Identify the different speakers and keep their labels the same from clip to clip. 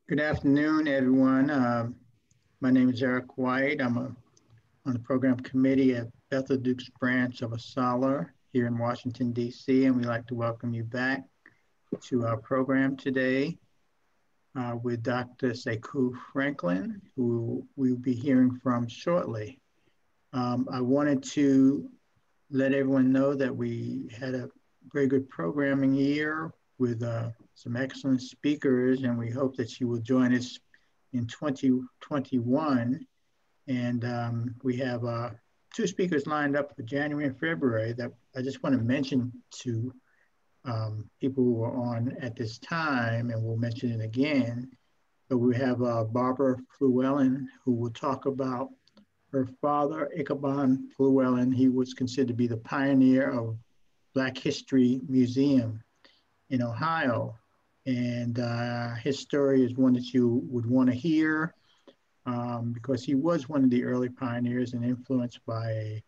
Speaker 1: Good afternoon, everyone. My name is Eric White. On the program committee at Bethel Duke's branch of ASALH here in Washington, D.C., and we'd like to welcome you back to our program today with Dr. Sekou Franklin, who we'll be hearing from shortly. I wanted to let everyone know that we had a very good programming year with some excellent speakers, and we hope that you will join us in 2021. And we have two speakers lined up for January and February that I just want to mention to people who are on at this time, and we'll mention it again. So we have Barbara Llewellyn, who will talk about her father, Ichabod Llewellyn. He was considered to be the pioneer of Black History Museum in Ohio. And his story is one that you would want to hear because he was one of the early pioneers and influenced by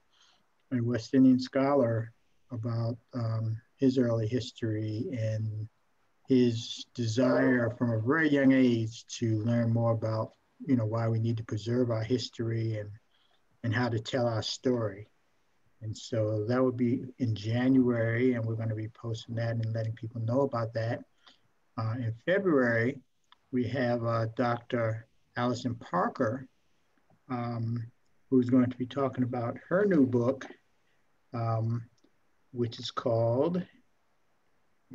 Speaker 1: a West Indian scholar about his early history and his desire from a very young age to learn more about, why we need to preserve our history and how to tell our story. And so that would be in January, and we're going to be posting that and letting people know about that. In February, we have Dr. Allison Parker, who's going to be talking about her new book, which is called,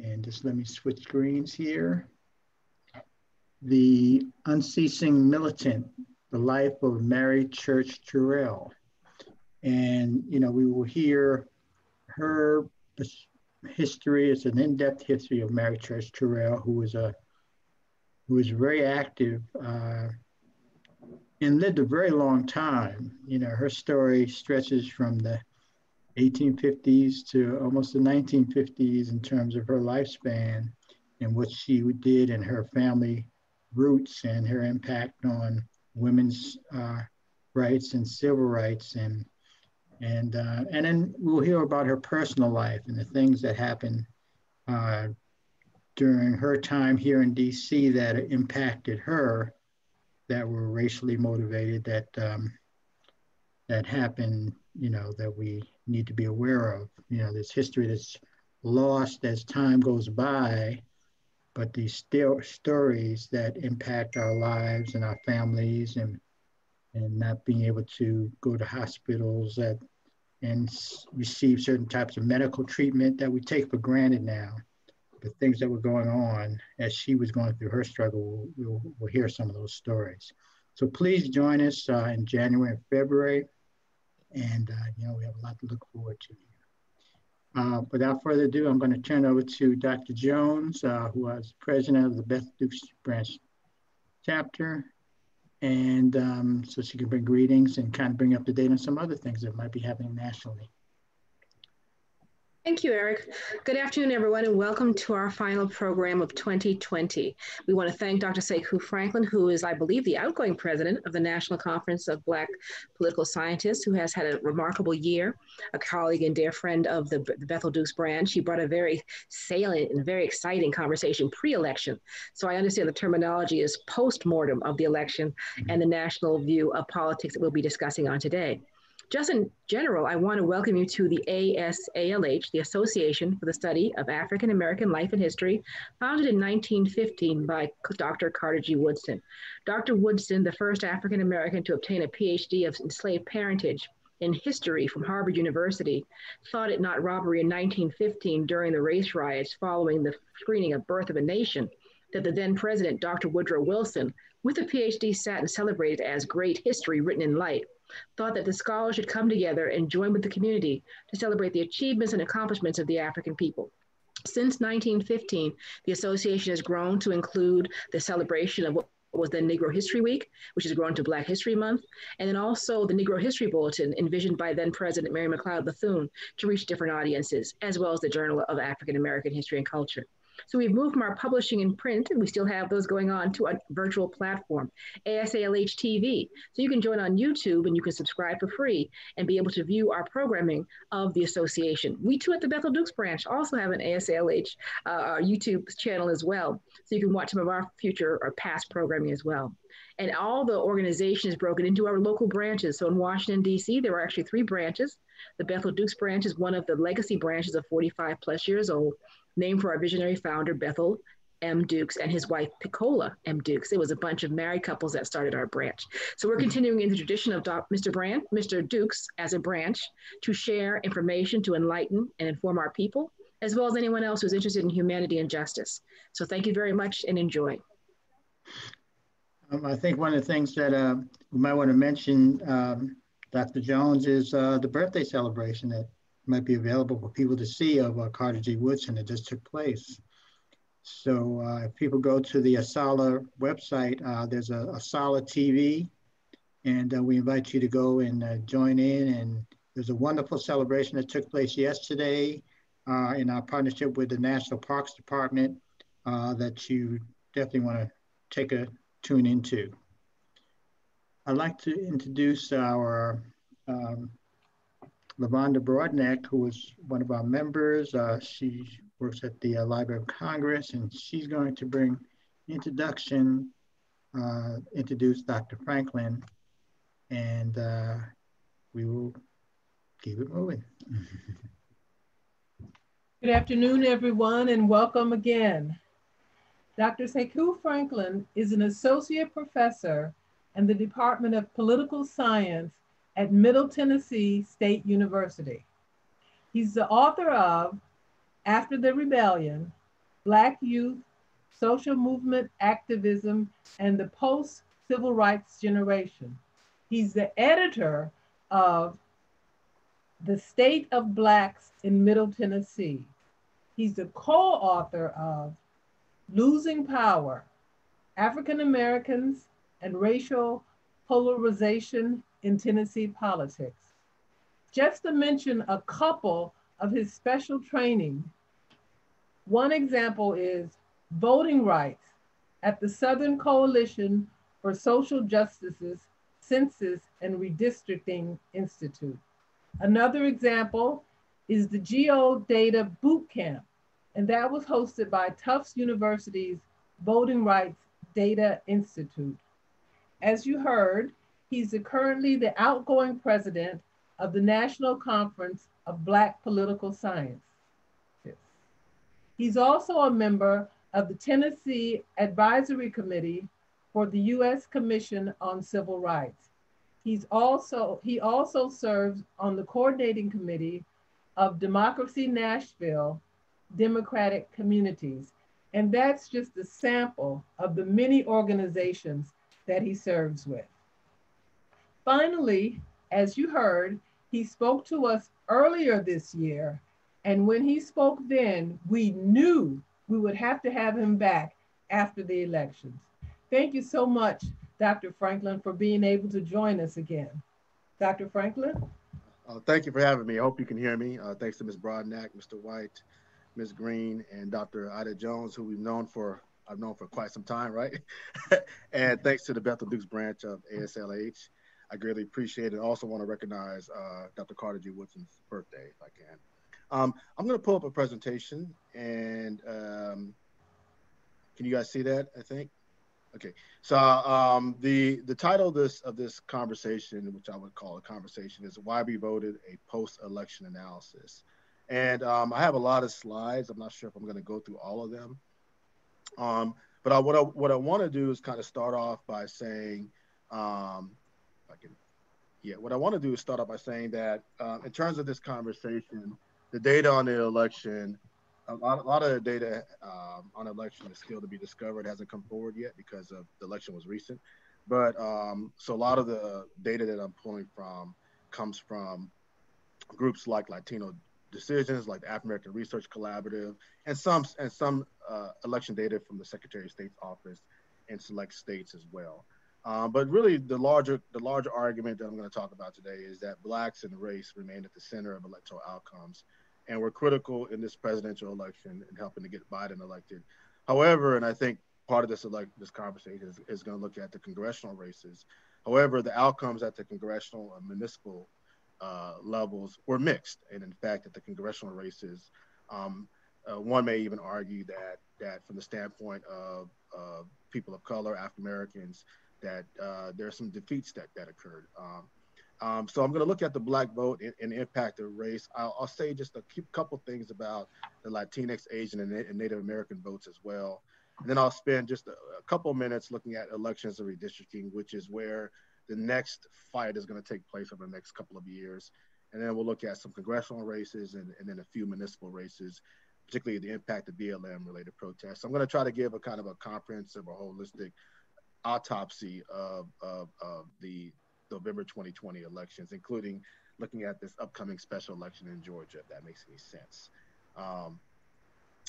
Speaker 1: and just let me switch screens here, The Unceasing Militant, The Life of Mary Church Terrell. And, we will hear her history. It's an in-depth history of Mary Church Terrell, who was very active and lived a very long time. Her story stretches from the 1850s to almost the 1950s in terms of her lifespan and what she did and her family roots and her impact on women's rights and civil rights. And then we'll hear about her personal life and the things that happened during her time here in DC that impacted her, that were racially motivated, that happened, that we need to be aware of. This history that's lost as time goes by, but these still stories that impact our lives and our families, and not being able to go to hospitals and receive certain types of medical treatment that we take for granted now. The things that were going on as she was going through her struggle, we'll hear some of those stories. So please join us in January and February. And, we have a lot to look forward to. Without further ado, I'm going to turn over to Dr. Jones, who is president of the Bethel Duke's branch chapter. And so she can bring greetings and kind of bring up to date on some other things that might be happening nationally.
Speaker 2: Thank you, Eric. Good afternoon, everyone, and welcome to our final program of 2020. We want to thank Dr. Sekou Franklin, who is, I believe, the outgoing president of the National Conference of Black Political Scientists, who has had a remarkable year, a colleague and dear friend of the Bethel Dukes branch. She brought a very salient and very exciting conversation pre-election. So I understand the terminology is post-mortem of the election and the national view of politics that we'll be discussing on today. Just in general, I want to welcome you to the ASALH, the Association for the Study of African American Life and History, founded in 1915 by Dr. Carter G. Woodson. Dr. Woodson, the first African American to obtain a PhD of enslaved parentage in history from Harvard University, thought it not robbery in 1915 during the race riots following the screening of Birth of a Nation that the then president, Dr. Woodrow Wilson, with a PhD, sat and celebrated as great history written in light. Thought that the scholars should come together and join with the community to celebrate the achievements and accomplishments of the African people. Since 1915, the association has grown to include the celebration of what was then Negro History Week, which has grown to Black History Month, and then also the Negro History Bulletin, envisioned by then President Mary McLeod Bethune to reach different audiences, as well as the Journal of African American History and Culture. So we've moved from our publishing in print, and we still have those going on, to a virtual platform, ASALH TV. So you can join on YouTube and you can subscribe for free and be able to view our programming of the association. We too at the Bethel Dukes branch also have an ASALH YouTube channel as well. So you can watch some of our future or past programming as well. And all the organization is broken into our local branches. So in Washington, D.C., there are actually 3 branches. The Bethel Dukes branch is one of the legacy branches of 45 plus years old, named for our visionary founder, Bethel M. Dukes, and his wife, Piccola M. Dukes. It was a bunch of married couples that started our branch. So we're continuing in the tradition of Mr. Dukes as a branch to share information, to enlighten and inform our people, as well as anyone else who's interested in humanity and justice. So thank you very much and enjoy.
Speaker 1: I think one of the things that we might want to mention, Dr. Jones, is the birthday celebration that might be available for people to see of Carter G. Woodson that just took place. So if people go to the ASALH website, there's a ASALH TV, and we invite you to go and join in. And there's a wonderful celebration that took place yesterday in our partnership with the National Parks Department that you definitely want to tune into. I'd like to introduce our LaVonda Broadneck, who is one of our members. She works at the Library of Congress, and she's going to bring introduce Dr. Franklin, and we will keep it moving.
Speaker 3: Good afternoon, everyone, and welcome again. Dr. Sekou Franklin is an associate professor in the Department of Political Science at Middle Tennessee State University. He's the author of After the Rebellion, Black Youth, Social Movement Activism, and the Post-Civil Rights Generation. He's the editor of The State of Blacks in Middle Tennessee. He's the co-author of Losing Power, African Americans and Racial Polarization in Tennessee Politics. Just to mention a couple of his special training, one example is voting rights at the Southern Coalition for Social Justice's Census and Redistricting Institute. Another example is the Geodata Boot Camp, and that was hosted by Tufts University's Voting Rights Data Institute. As you heard, he's currently the outgoing president of the National Conference of Black Political Science. He's also a member of the Tennessee Advisory Committee for the U.S. Commission on Civil Rights. He also serves on the coordinating committee of Democracy Nashville Democratic Communities. And that's just a sample of the many organizations that he serves with. Finally, as you heard, he spoke to us earlier this year. And when he spoke then, we knew we would have to have him back after the elections. Thank you so much, Dr. Franklin, for being able to join us again. Dr. Franklin?
Speaker 4: Thank you for having me. I hope you can hear me. Thanks to Ms. Broadneck, Mr. White, Ms. Green, and Dr. Ida Jones, who I've known for quite some time, right? And thanks to the Bethel Dukes branch of ASALH. I greatly appreciate it. I also want to recognize Dr. Carter G. Woodson's birthday, if I can. I'm going to pull up a presentation, and can you guys see that, I think? Okay, so the title of this conversation, which I would call a conversation, is Why We Voted, a Post-Election Analysis. And I have a lot of slides. I'm not sure if I'm going to go through all of them. But what I want to do is kind of start off by saying, what I want to do is start off by saying that in terms of this conversation, the data on the election, a lot of the data on election is still to be discovered. It hasn't come forward yet because the election was recent. But so a lot of the data that I'm pulling from comes from groups like Latino Decisions, like the African American Research Collaborative, and some election data from the Secretary of State's office in select states as well. But really, the larger argument that I'm going to talk about today is that Blacks and race remain at the center of electoral outcomes and were critical in this presidential election and helping to get Biden elected. However, and I think part of this conversation is going to look at the congressional races. However, the outcomes at the congressional and municipal levels were mixed. And in fact, at the congressional races, one may even argue that from the standpoint of people of color, African Americans, that there are some defeats that occurred. So I'm going to look at the Black vote and the impact of race. I'll say just a couple things about the Latinx, Asian, and Native American votes as well. And then I'll spend just a couple minutes looking at elections and redistricting, which is where the next fight is going to take place over the next couple of years. And then we'll look at some congressional races and then a few municipal races, particularly the impact of BLM-related protests. So I'm going to try to give a kind of a comprehensive or holistic autopsy of the November 2020 elections, including looking at this upcoming special election in Georgia, if that makes any sense.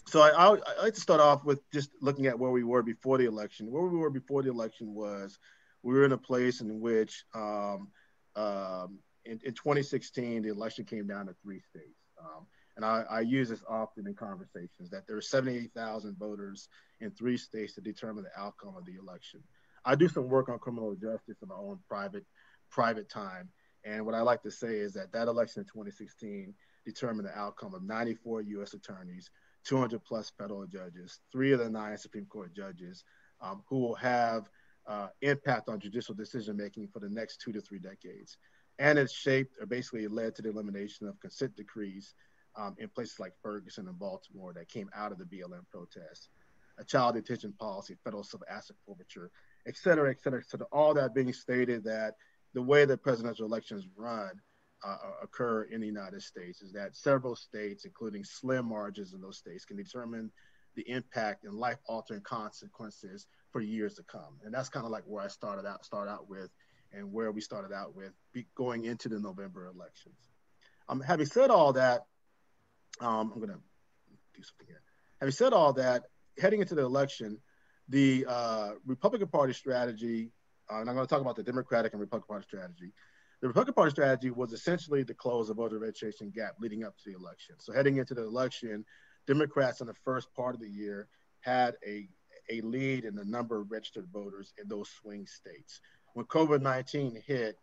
Speaker 4: So I like to start off with just looking at where we were before the election. Where we were before the election was we were in a place in which in 2016, the election came down to 3 states. And I use this often in conversations that there are 78,000 voters in 3 states to determine the outcome of the election. I do some work on criminal justice in my own private time. And what I like to say is that election in 2016 determined the outcome of 94 U.S. attorneys, 200 plus federal judges, 3 of the 9 Supreme Court judges who will have impact on judicial decision-making for the next 2 to 3 decades. And it's shaped or basically led to the elimination of consent decrees in places like Ferguson and Baltimore that came out of the BLM protests, a child detention policy, federal civil asset forfeiture, et cetera, et cetera. So all that being stated, that the way that presidential elections occur in the United States is that several states, including slim margins in those states, can determine the impact and life-altering consequences for years to come. And that's kind of like where I start out with and where we started out with going into the November elections. Having said all that, I'm going to do something here. Having said all that, heading into the election, the Republican Party strategy, and I'm going to talk about the Democratic and Republican Party strategy. The Republican Party strategy was essentially to close the voter registration gap leading up to the election. So heading into the election, Democrats in the first part of the year had a lead in the number of registered voters in those swing states. When COVID-19 hit,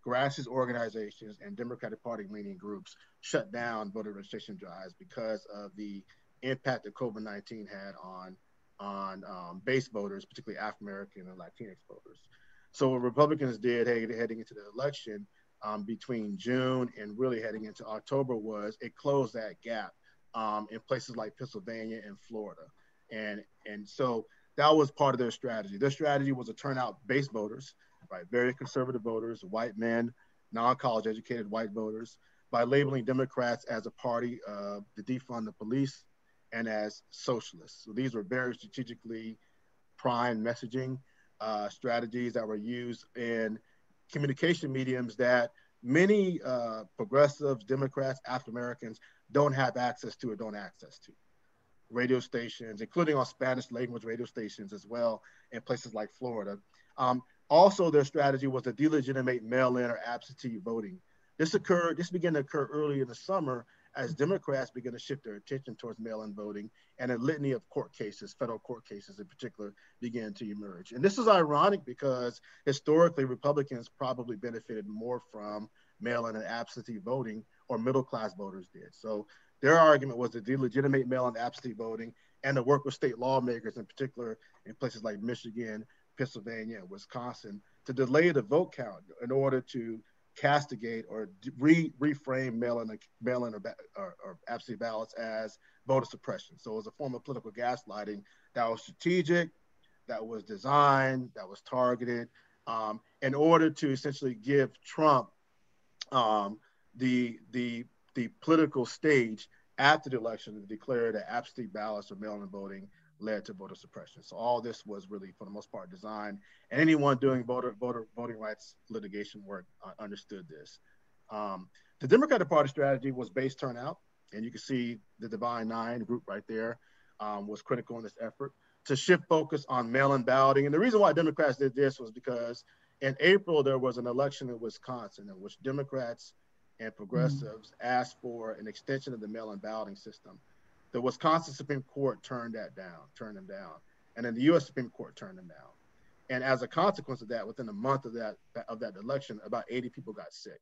Speaker 4: grassroots organizations and Democratic Party leaning groups shut down voter registration drives because of the impact that COVID-19 had on base voters, particularly African American and Latinx voters. So what Republicans did heading into the election between June and really heading into October was it closed that gap in places like Pennsylvania and Florida. And so that was part of their strategy. Their strategy was to turn out base voters, right? Very conservative voters, white men, non-college educated white voters, by labeling Democrats as a party to defund the police and as socialists. So these were very strategically primed messaging strategies that were used in communication mediums that many progressives, Democrats, African Americans don't have access to or don't access to. Radio stations, including on Spanish language radio stations as well in places like Florida. Also, their strategy was to delegitimate mail-in or absentee voting. This began to occur early in the summer as Democrats began to shift their attention towards mail-in voting, and a litany of court cases, federal court cases in particular, began to emerge. And this is ironic because historically, Republicans probably benefited more from mail-in and absentee voting, or middle-class voters did. So their argument was to delegitimate mail-in absentee voting and to work with state lawmakers, in particular in places like Michigan, Pennsylvania, and Wisconsin, to delay the vote count in order to castigate or reframe mail-in or absentee ballots as voter suppression. So it was a form of political gaslighting that was strategic, that was designed, that was targeted in order to essentially give Trump the political stage after the election to declare that absentee ballots or mail-in voting led to voter suppression. So all this was really, for the most part, designed, and anyone doing voting rights litigation work understood this. The Democratic Party strategy was base turnout, and you can see the Divine Nine group right there was critical in this effort to shift focus on mail-in balloting. And the reason why Democrats did this was because in April, there was an election in Wisconsin in which Democrats and progressives asked for an extension of the mail-in balloting system. The Wisconsin Supreme Court turned them down. And then the US Supreme Court turned them down. And as a consequence of that, within a month of that election, about 80 people got sick.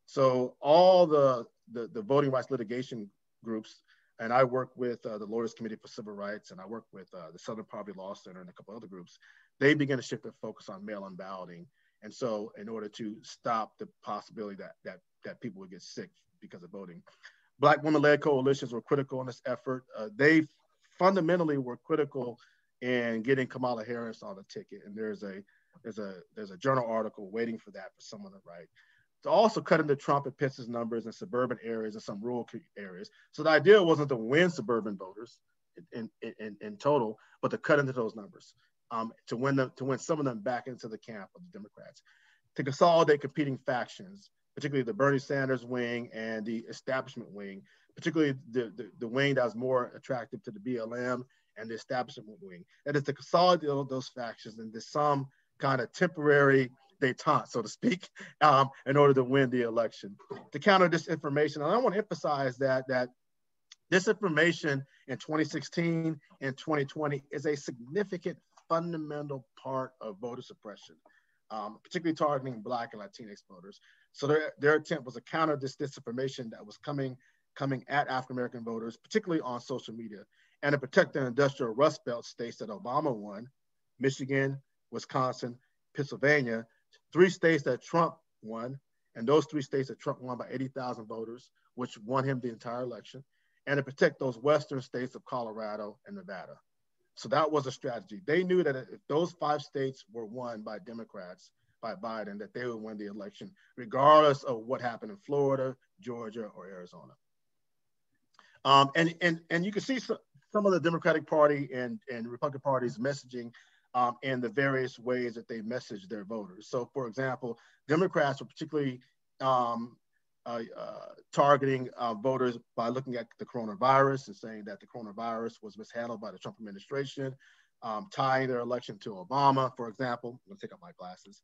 Speaker 4: So all the voting rights litigation groups, and I work with the Lawyers Committee for Civil Rights, and I work with the Southern Poverty Law Center and a couple other groups, they began to shift their focus on mail-in balloting. And so in order to stop the possibility that people would get sick because of voting. Black women-led coalitions were critical in this effort. They fundamentally were critical in getting Kamala Harris on the ticket. And there's a journal article waiting for that for someone to write. To also cut into Trump and Pence's numbers in suburban areas and some rural areas. So the idea wasn't to win suburban voters in total, but to cut into those numbers, to win some of them back into the camp of the Democrats, to consolidate competing factions, particularly the Bernie Sanders wing and the establishment wing, particularly the wing that was more attractive to the BLM and the establishment wing. That is to consolidate those factions into some kind of temporary detente, so to speak, in order to win the election. To counter disinformation, and I want to emphasize that disinformation in 2016 and 2020 is a significant fundamental part of voter suppression, particularly targeting Black and Latinx voters. So their attempt was to counter this disinformation that was coming at African-American voters, particularly on social media, and to protect the industrial Rust Belt states that Obama won, Michigan, Wisconsin, Pennsylvania, 3 states that Trump won, and those 3 states that Trump won by 80,000 voters, which won him the entire election, and to protect those Western states of Colorado and Nevada. So that was a strategy. They knew that if those 5 states were won by Democrats, by Biden, that they would win the election, regardless of what happened in Florida, Georgia, or Arizona. And you can see some of the Democratic Party and Republican Party's messaging in the various ways that they message their voters. So, for example, Democrats were particularly targeting voters by looking at the coronavirus and saying that the coronavirus was mishandled by the Trump administration, tying their election to Obama, for example. I'm gonna take out my glasses.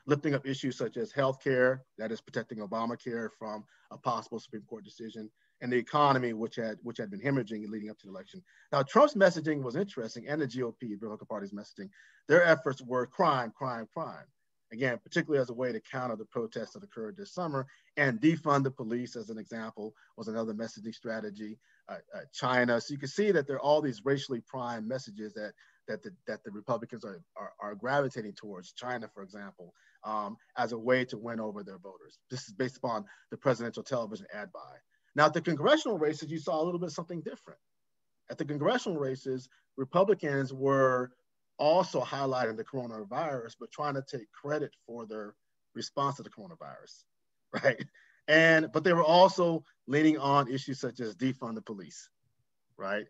Speaker 4: Lifting up issues such as healthcare, that is protecting Obamacare from a possible Supreme Court decision, and the economy, which had been hemorrhaging leading up to the election. Now, Trump's messaging was interesting, and the GOP, Republican Party's messaging. Their efforts were crime, crime, crime. Again, particularly as a way to counter the protests that occurred this summer, and defund the police, as an example, was another messaging strategy. China. So you can see that there are all these racially primed messages that the Republicans are gravitating towards. China, for example, as a way to win over their voters. This is based upon the presidential television ad buy. Now, at the congressional races, you saw a little bit something different. At the congressional races, Republicans were also highlighting the coronavirus, but trying to take credit for their response to the coronavirus, right? But they were also leaning on issues such as defund the police, right?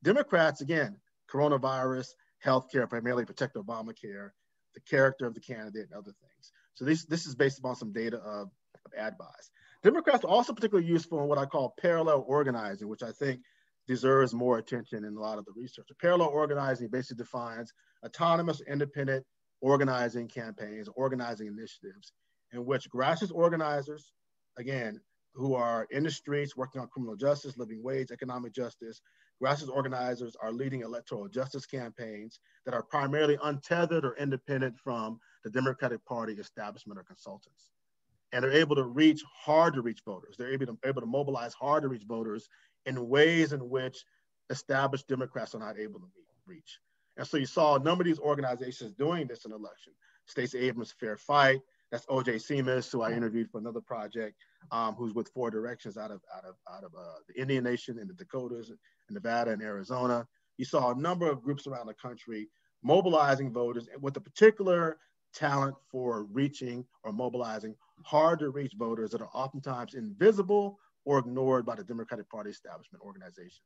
Speaker 4: Democrats, again, coronavirus, healthcare, primarily protect Obamacare, the character of the candidate, and other things. So this is based upon some data of ad buys. Democrats are also particularly useful in what I call parallel organizing, which I think deserves more attention in a lot of the research. Parallel organizing basically defines autonomous, independent organizing campaigns, organizing initiatives in which grassroots organizers, again, who are in the streets working on criminal justice, living wage, economic justice, grassroots organizers are leading electoral justice campaigns that are primarily untethered or independent from the Democratic Party establishment or consultants. And they're able to reach hard to reach voters. They're able to mobilize hard to reach voters in ways in which established Democrats are not able to reach. And so you saw a number of these organizations doing this in election. Stacey Abrams' Fair Fight, that's O.J. Seamus, who I interviewed for another project, who's with Four Directions out of the Indian Nation in the Dakotas, in Nevada and Arizona. You saw a number of groups around the country mobilizing voters with a particular talent for reaching or mobilizing hard to reach voters that are oftentimes invisible or ignored by the Democratic Party establishment organizations.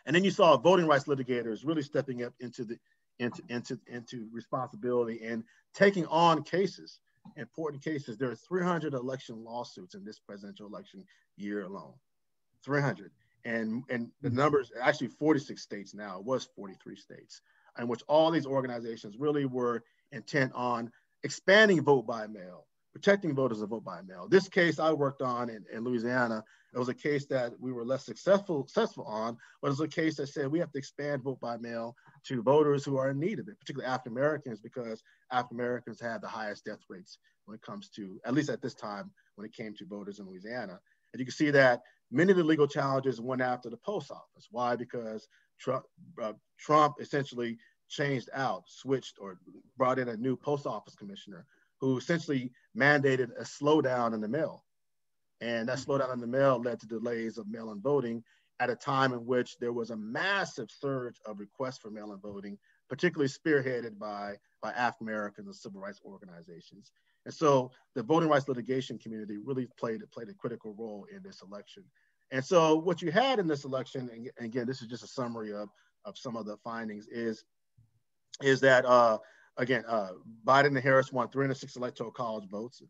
Speaker 4: And then you saw voting rights litigators really stepping up into responsibility and taking on cases, important cases. There are 300 election lawsuits in this presidential election year alone, 300. And the numbers, actually 46 states now, it was 43 states, in which all these organizations really were intent on expanding vote by mail, protecting voters to vote by mail. This case I worked on in Louisiana, it was a case that we were less successful on, but it was a case that said we have to expand vote by mail to voters who are in need of it, particularly African Americans, because African Americans have the highest death rates when it comes to, at least at this time, when it came to voters in Louisiana. And you can see that many of the legal challenges went after the post office. Why? Because Trump essentially changed out, switched, or brought in a new post office commissioner who essentially mandated a slowdown in the mail. And that slowdown in the mail led to delays of mail-in voting at a time in which there was a massive surge of requests for mail-in voting, particularly spearheaded by African Americans and civil rights organizations. And so the voting rights litigation community really played a critical role in this election. And so what you had in this election, and again, this is just a summary of some of the findings, is that, Biden and Harris won 306 electoral college votes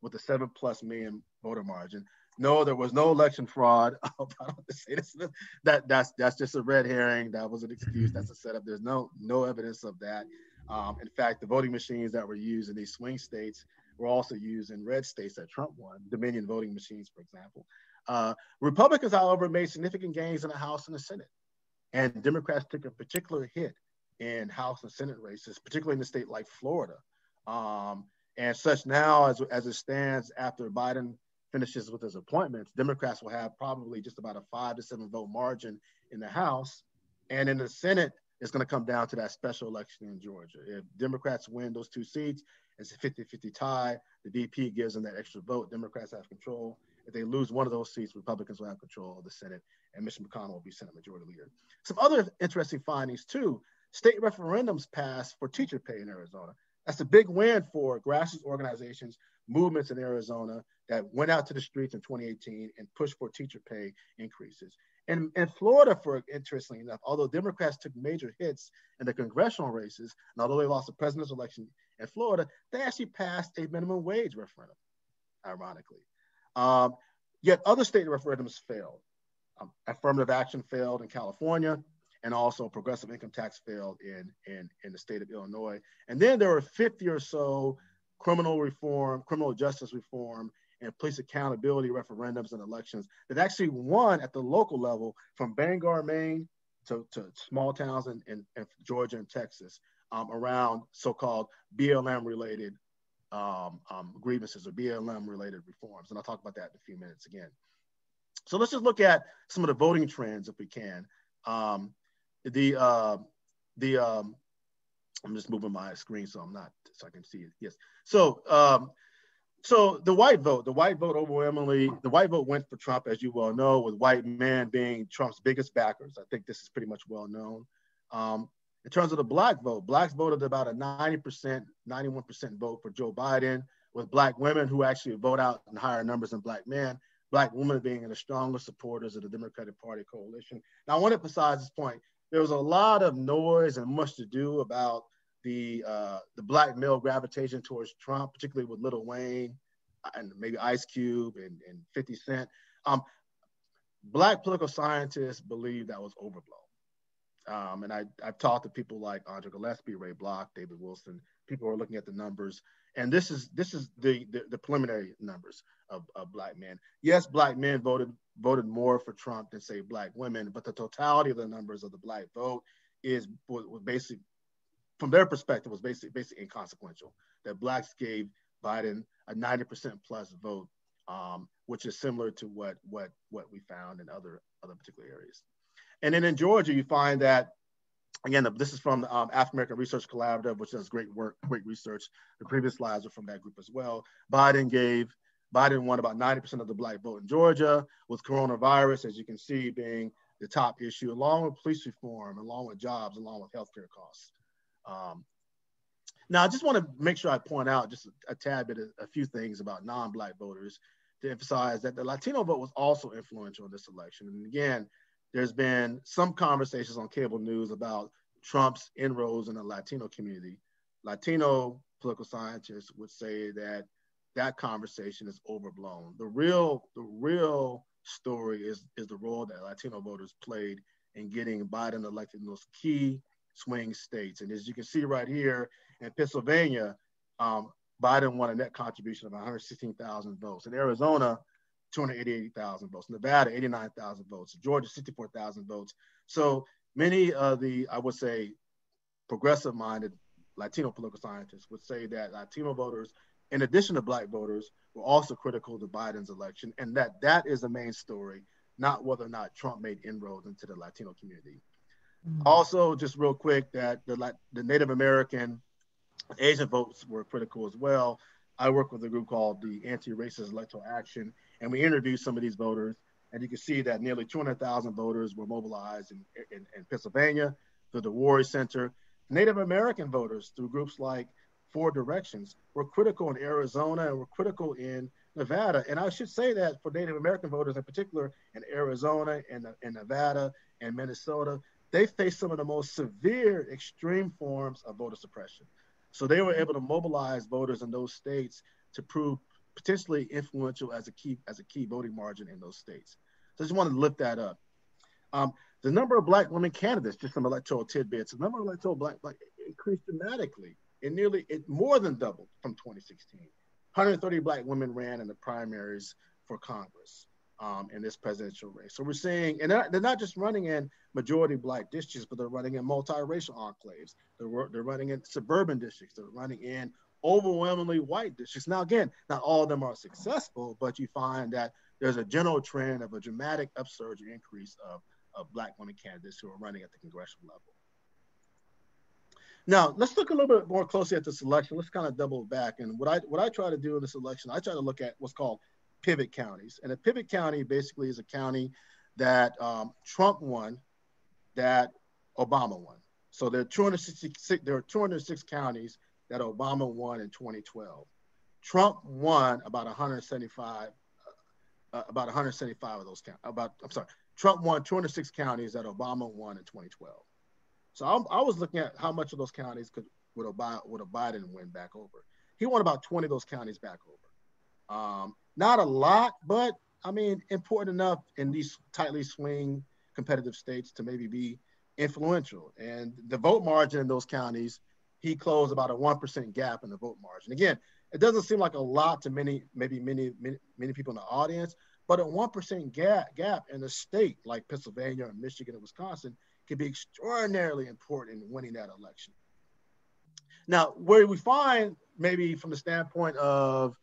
Speaker 4: with a 7+ million voter margin. No, there was no election fraud. I don't want to say this. That's just a red herring. That was an excuse. That's a setup. There's no evidence of that. In fact, the voting machines that were used in these swing states were also used in red states that Trump won, Dominion voting machines, for example. Republicans, however, made significant gains in the House and the Senate. And Democrats took a particular hit in House and Senate races, particularly in a state like Florida. And such now, as it stands, after Biden finishes with his appointments, Democrats will have probably just about a 5 to 7 vote margin in the House. And in the Senate, it's going to come down to that special election in Georgia. If Democrats win those 2 seats, it's a 50-50 tie. The DP gives them that extra vote. Democrats have control. If they lose one of those seats, Republicans will have control of the Senate, and Mitch McConnell will be Senate Majority Leader. Some other interesting findings, too. State referendums passed for teacher pay in Arizona. That's a big win for grassroots organizations, movements in Arizona that went out to the streets in 2018 and pushed for teacher pay increases. And in Florida, interestingly enough, although Democrats took major hits in the congressional races, and although they lost the presidential election in Florida, they actually passed a minimum wage referendum, ironically. Yet other state referendums failed. Affirmative action failed in California, and also progressive income tax failed in the state of Illinois. And then there were 50 or so criminal justice reform, and police accountability referendums and elections that actually won at the local level, from Bangor, Maine to small towns in Georgia and Texas, around so-called BLM-related grievances or BLM-related reforms. And I'll talk about that in a few minutes again. So let's just look at some of the voting trends if we can. I'm just moving my screen so I can see it. Yes. So the white vote overwhelmingly, the white vote went for Trump, as you well know, with white men being Trump's biggest backers. I think this is pretty much well known. In terms of the black vote, blacks voted about a 91% vote for Joe Biden, with black women who actually vote out in higher numbers than black men, black women being the strongest supporters of the Democratic Party coalition. Now, I want to emphasize this point. There was a lot of noise and much to do about the black male gravitation towards Trump, particularly with Lil Wayne and maybe Ice Cube and 50 Cent. Black political scientists believe that was overblown. And I've talked to people like Andre Gillespie, Ray Block, David Wilson, people who are looking at the numbers. And this is the preliminary numbers of black men. Yes, black men voted more for Trump than, say, black women, but the totality of the numbers of the black vote was basically, from their perspective, was basically inconsequential. That blacks gave Biden a 90% plus vote, which is similar to what we found in other particular areas. And then in Georgia, you find that, again, this is from the African American Research Collaborative, which does great work, great research. The previous slides are from that group as well. Biden won about 90% of the black vote in Georgia, with coronavirus, as you can see, being the top issue, along with police reform, along with jobs, along with healthcare costs. Now, I just want to make sure I point out just a tad bit, a few things about non-black voters to emphasize that the Latino vote was also influential in this election. And again, there's been some conversations on cable news about Trump's inroads in the Latino community. Latino political scientists would say that that conversation is overblown. The real story is the role that Latino voters played in getting Biden elected in those key swing states. And as you can see right here in Pennsylvania, Biden won a net contribution of 116,000 votes. In Arizona, 288,000 votes. Nevada, 89,000 votes. Georgia, 64,000 votes. So many of the, I would say, progressive-minded Latino political scientists would say that Latino voters, in addition to Black voters, were also critical to Biden's election, and that is the main story, not whether or not Trump made inroads into the Latino community. Also, just real quick, that the Native American Asian votes were critical as well. I work with a group called the Anti-Racist Electoral Action, and we interviewed some of these voters, and you can see that nearly 200,000 voters were mobilized in Pennsylvania through the Warrior Center. Native American voters through groups like Four Directions were critical in Arizona and were critical in Nevada. And I should say that for Native American voters in particular in Arizona and in Nevada and Minnesota, they faced some of the most severe extreme forms of voter suppression. So they were able to mobilize voters in those states to prove potentially influential as a key voting margin in those states. So I just wanted to lift that up. The number of Black women candidates, just some electoral tidbits, the number of electoral Black increased dramatically. It more than doubled from 2016. 130 Black women ran in the primaries for Congress in this presidential race. So we're seeing, and they're not just running in majority Black districts, but they're running in multiracial enclaves. They're running in suburban districts. They're running in overwhelmingly white districts. Now, again, not all of them are successful, but you find that there's a general trend of a dramatic upsurge increase of Black women candidates who are running at the congressional level. Now, let's look a little bit more closely at this election. Let's kind of double back. And what I try to do in this election, I try to look at what's called pivot counties. And a pivot county basically is a county that Trump won, that Obama won. So there are 206 counties that Obama won in 2012. Trump won about 175 of those counties. Trump won 206 counties that Obama won in 2012. So I was looking at how much of those counties would a Biden win back over. He won about 20 of those counties back over. Not a lot, but I mean, important enough in these tightly swing competitive states to maybe be influential. And the vote margin in those counties, he closed about a 1% gap in the vote margin. Again, it doesn't seem like a lot to many people in the audience, but a 1% gap in a state like Pennsylvania and Michigan and Wisconsin can be extraordinarily important in winning that election. Now, where we find maybe from the standpoint of,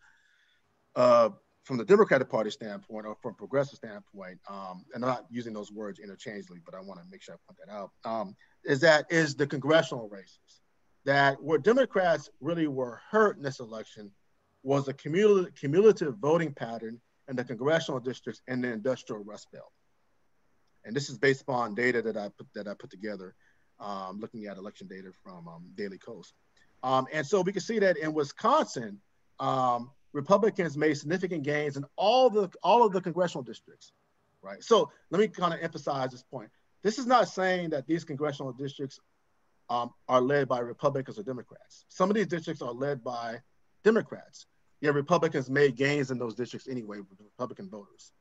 Speaker 4: from the Democratic Party standpoint or from progressive standpoint, and I'm not using those words interchangeably, but I want to make sure I point that out, is the congressional races. That where Democrats really were hurt in this election was a cumulative voting pattern in the congressional districts and the industrial Rust Belt. And this is based upon data that I put together, looking at election data from Daily Kos. And so we can see that in Wisconsin, Republicans made significant gains in all of the congressional districts, right? So let me kind of emphasize this point. This is not saying that these congressional districts are led by Republicans or Democrats. Some of these districts are led by Democrats. Yet Republicans made gains in those districts anyway with Republican voters.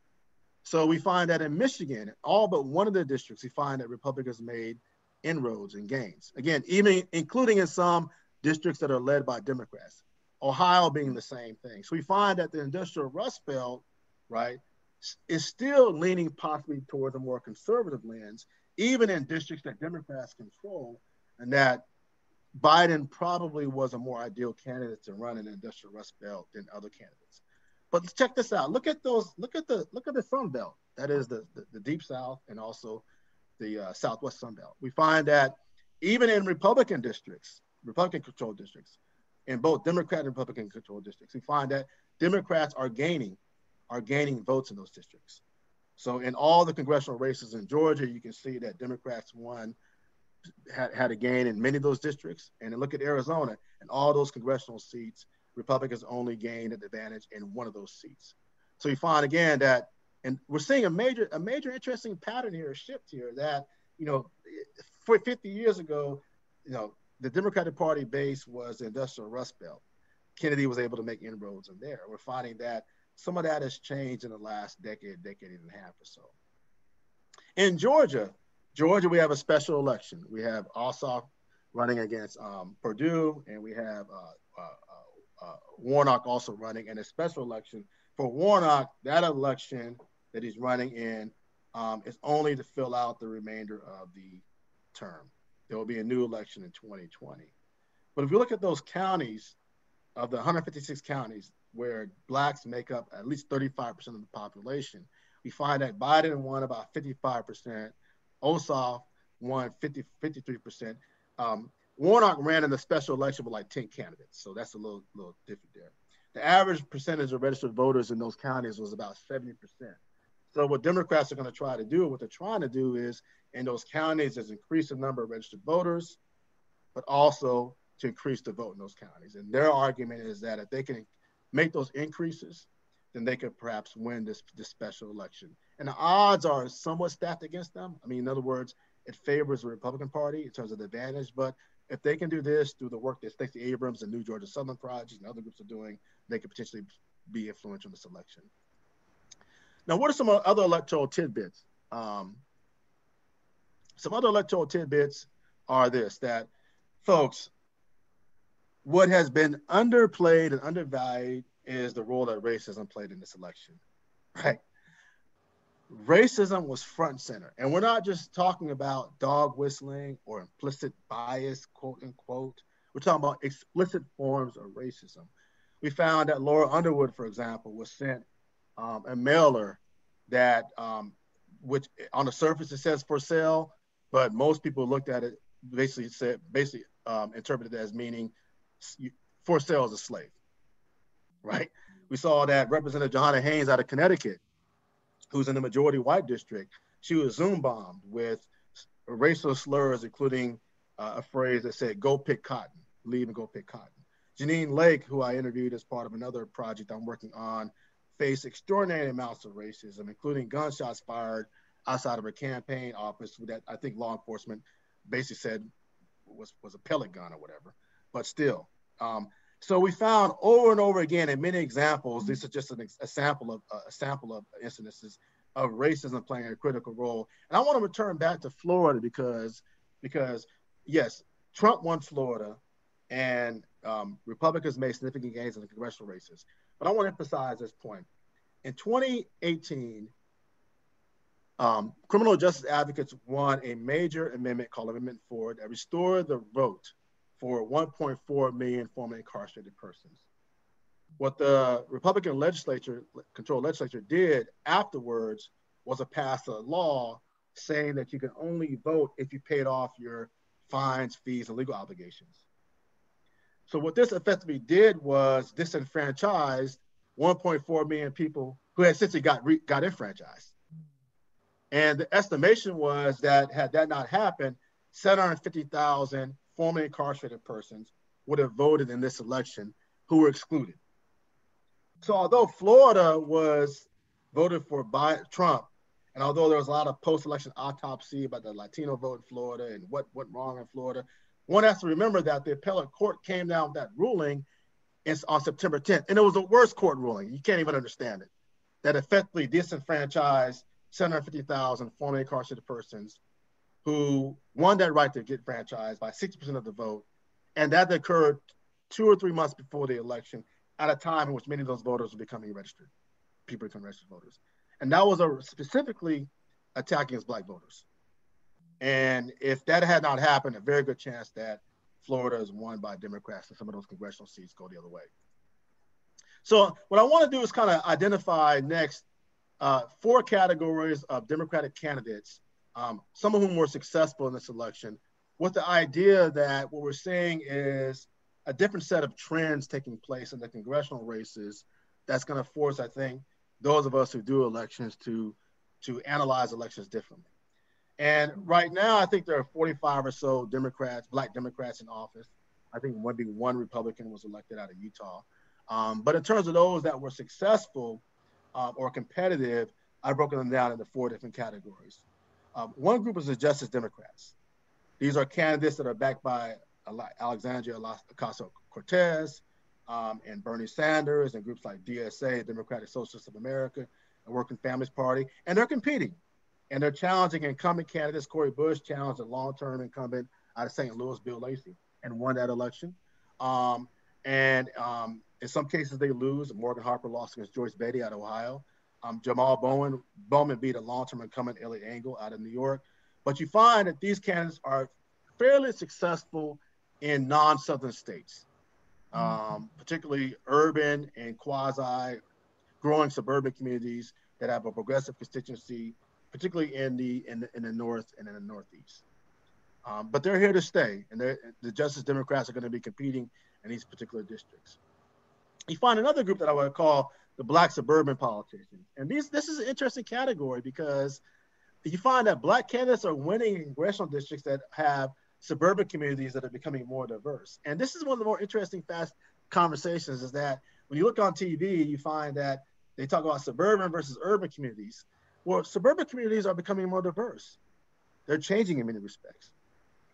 Speaker 4: So we find that in Michigan, all but one of the districts, we find that Republicans made inroads and gains. Again, even including in some districts that are led by Democrats. Ohio being the same thing. So we find that the industrial Rust Belt, right, is still leaning possibly towards a more conservative lens, even in districts that Democrats control, and that Biden probably was a more ideal candidate to run in the industrial Rust Belt than other candidates. But let's check this out. Look at the Sun Belt. That is the Deep South and also the Southwest Sun Belt. We find that even in Republican districts, Republican-controlled districts, in both Democrat and Republican-controlled districts, we find that Democrats are gaining votes in those districts. So in all the congressional races in Georgia, you can see that Democrats had a gain in many of those districts. And then look at Arizona, and all those congressional seats, Republicans only gained an advantage in one of those seats. So you find again that, and we're seeing a major interesting pattern here, a shift here, that, you know, for 50 years ago, you know, the Democratic Party base was the industrial Rust Belt. Kennedy was able to make inroads in there. We're finding that some of that has changed in the last decade and a half or so. In Georgia, we have a special election. We have ASALH running against Purdue, and we have Warnock also running, and a special election for Warnock. That election that he's running in is only to fill out the remainder of the term. There will be a new election in 2020. But if you look at those counties, of the 156 counties where Blacks make up at least 35% of the population, we find that Biden won about 55%, ASALH won 53%. Warnock ran in the special election with like 10 candidates, so that's a little different there. The average percentage of registered voters in those counties was about 70%. So what Democrats are going to try to do, what they're trying to do is, in those counties, is increase the number of registered voters, but also to increase the vote in those counties. And their argument is that if they can make those increases, then they could perhaps win this special election. And the odds are somewhat stacked against them. I mean, in other words, it favors the Republican Party in terms of the advantage. But if they can do this through the work that Stacey Abrams and New Georgia Southern Project and other groups are doing, they could potentially be influential in this election. Now, what are some other electoral tidbits? Some other electoral tidbits are this, that folks, what has been underplayed and undervalued is the role that racism played in this election, right? Racism was front and center. And we're not just talking about dog whistling or implicit bias, quote unquote. We're talking about explicit forms of racism. We found that Laura Underwood, for example, was sent a mailer that, which on the surface it says for sale, but most people looked at it, interpreted it as meaning for sale as a slave, right? We saw that Representative Johanna Haynes out of Connecticut, who's in the majority white district, she was Zoom bombed with racial slurs, including a phrase that said, "Go pick cotton, leave and go pick cotton." Janine Lake, who I interviewed as part of another project I'm working on, faced extraordinary amounts of racism, including gunshots fired outside of her campaign office that I think law enforcement basically said was a pellet gun or whatever, but still. So we found over and over again in many examples, this is just a sample of incidences of racism playing a critical role. And I want to return back to Florida because yes, Trump won Florida and Republicans made significant gains in the congressional races. But I want to emphasize this point. In 2018, criminal justice advocates won a major amendment called Amendment 4 that restored the vote for 1.4 million formerly incarcerated persons. What the Republican controlled legislature did afterwards was to pass a law saying that you can only vote if you paid off your fines, fees, and legal obligations. So what this effectively did was disenfranchise 1.4 million people who had essentially got enfranchised. And the estimation was that had that not happened, 750,000 formerly incarcerated persons would have voted in this election who were excluded. So although Florida was voted for by Trump, and although there was a lot of post-election autopsy about the Latino vote in Florida and what went wrong in Florida, one has to remember that the appellate court came down with that ruling on September 10th. And it was the worst court ruling. You can't even understand it. That effectively disenfranchised 750,000 formerly incarcerated persons who won that right to get franchised by 60% of the vote. And that occurred 2 or 3 months before the election at a time in which many of those voters were becoming registered, people becoming registered voters. And that was specifically attacking against Black voters. And if that had not happened, a very good chance that Florida is won by Democrats and some of those congressional seats go the other way. So what I want to do is kind of identify next 4 categories of Democratic candidates, some of whom were successful in this election, with the idea that what we're seeing is a different set of trends taking place in the congressional races that's going to force, I think, those of us who do elections to analyze elections differently. And right now, I think there are 45 or so Democrats, Black Democrats in office. I think maybe 1 Republican was elected out of Utah. But in terms of those that were successful or competitive, I've broken them down into 4 different categories. One group is the Justice Democrats. These are candidates that are backed by Alexandria Ocasio-Cortez and Bernie Sanders and groups like DSA, Democratic Socialists of America, and Working Families Party, and they're competing. And they're challenging incumbent candidates. Cori Bush challenged a long-term incumbent out of St. Louis, Bill Lacey, and won that election. And In some cases, they lose. Morgan Harper lost against Joyce Beatty out of Ohio. Jamal Bowman beat a long-term incumbent, Elliot Engel, out of New York. But you find that these candidates are fairly successful in non-Southern states, particularly urban and quasi-growing suburban communities that have a progressive constituency, particularly in the North and in the Northeast. But they're here to stay, and the Justice Democrats are going to be competing in these particular districts. You find another group that I would call the Black suburban politicians. And this is an interesting category because you find that Black candidates are winning in congressional districts that have suburban communities that are becoming more diverse. And this is one of the more interesting fast conversations is that when you look on TV, you find that they talk about suburban versus urban communities. Well, suburban communities are becoming more diverse. They're changing in many respects.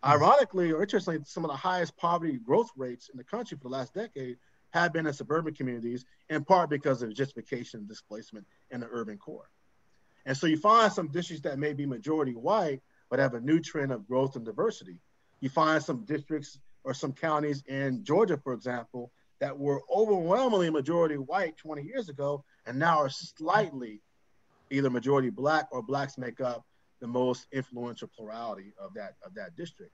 Speaker 4: Ironically, or interestingly, some of the highest poverty growth rates in the country for the last decade have been in suburban communities, in part because of gentrification and displacement in the urban core. And so you find some districts that may be majority white, but have a new trend of growth and diversity. You find some districts or some counties in Georgia, for example, that were overwhelmingly majority white 20 years ago, and now are slightly either majority Black or Blacks make up the most influential plurality of that district.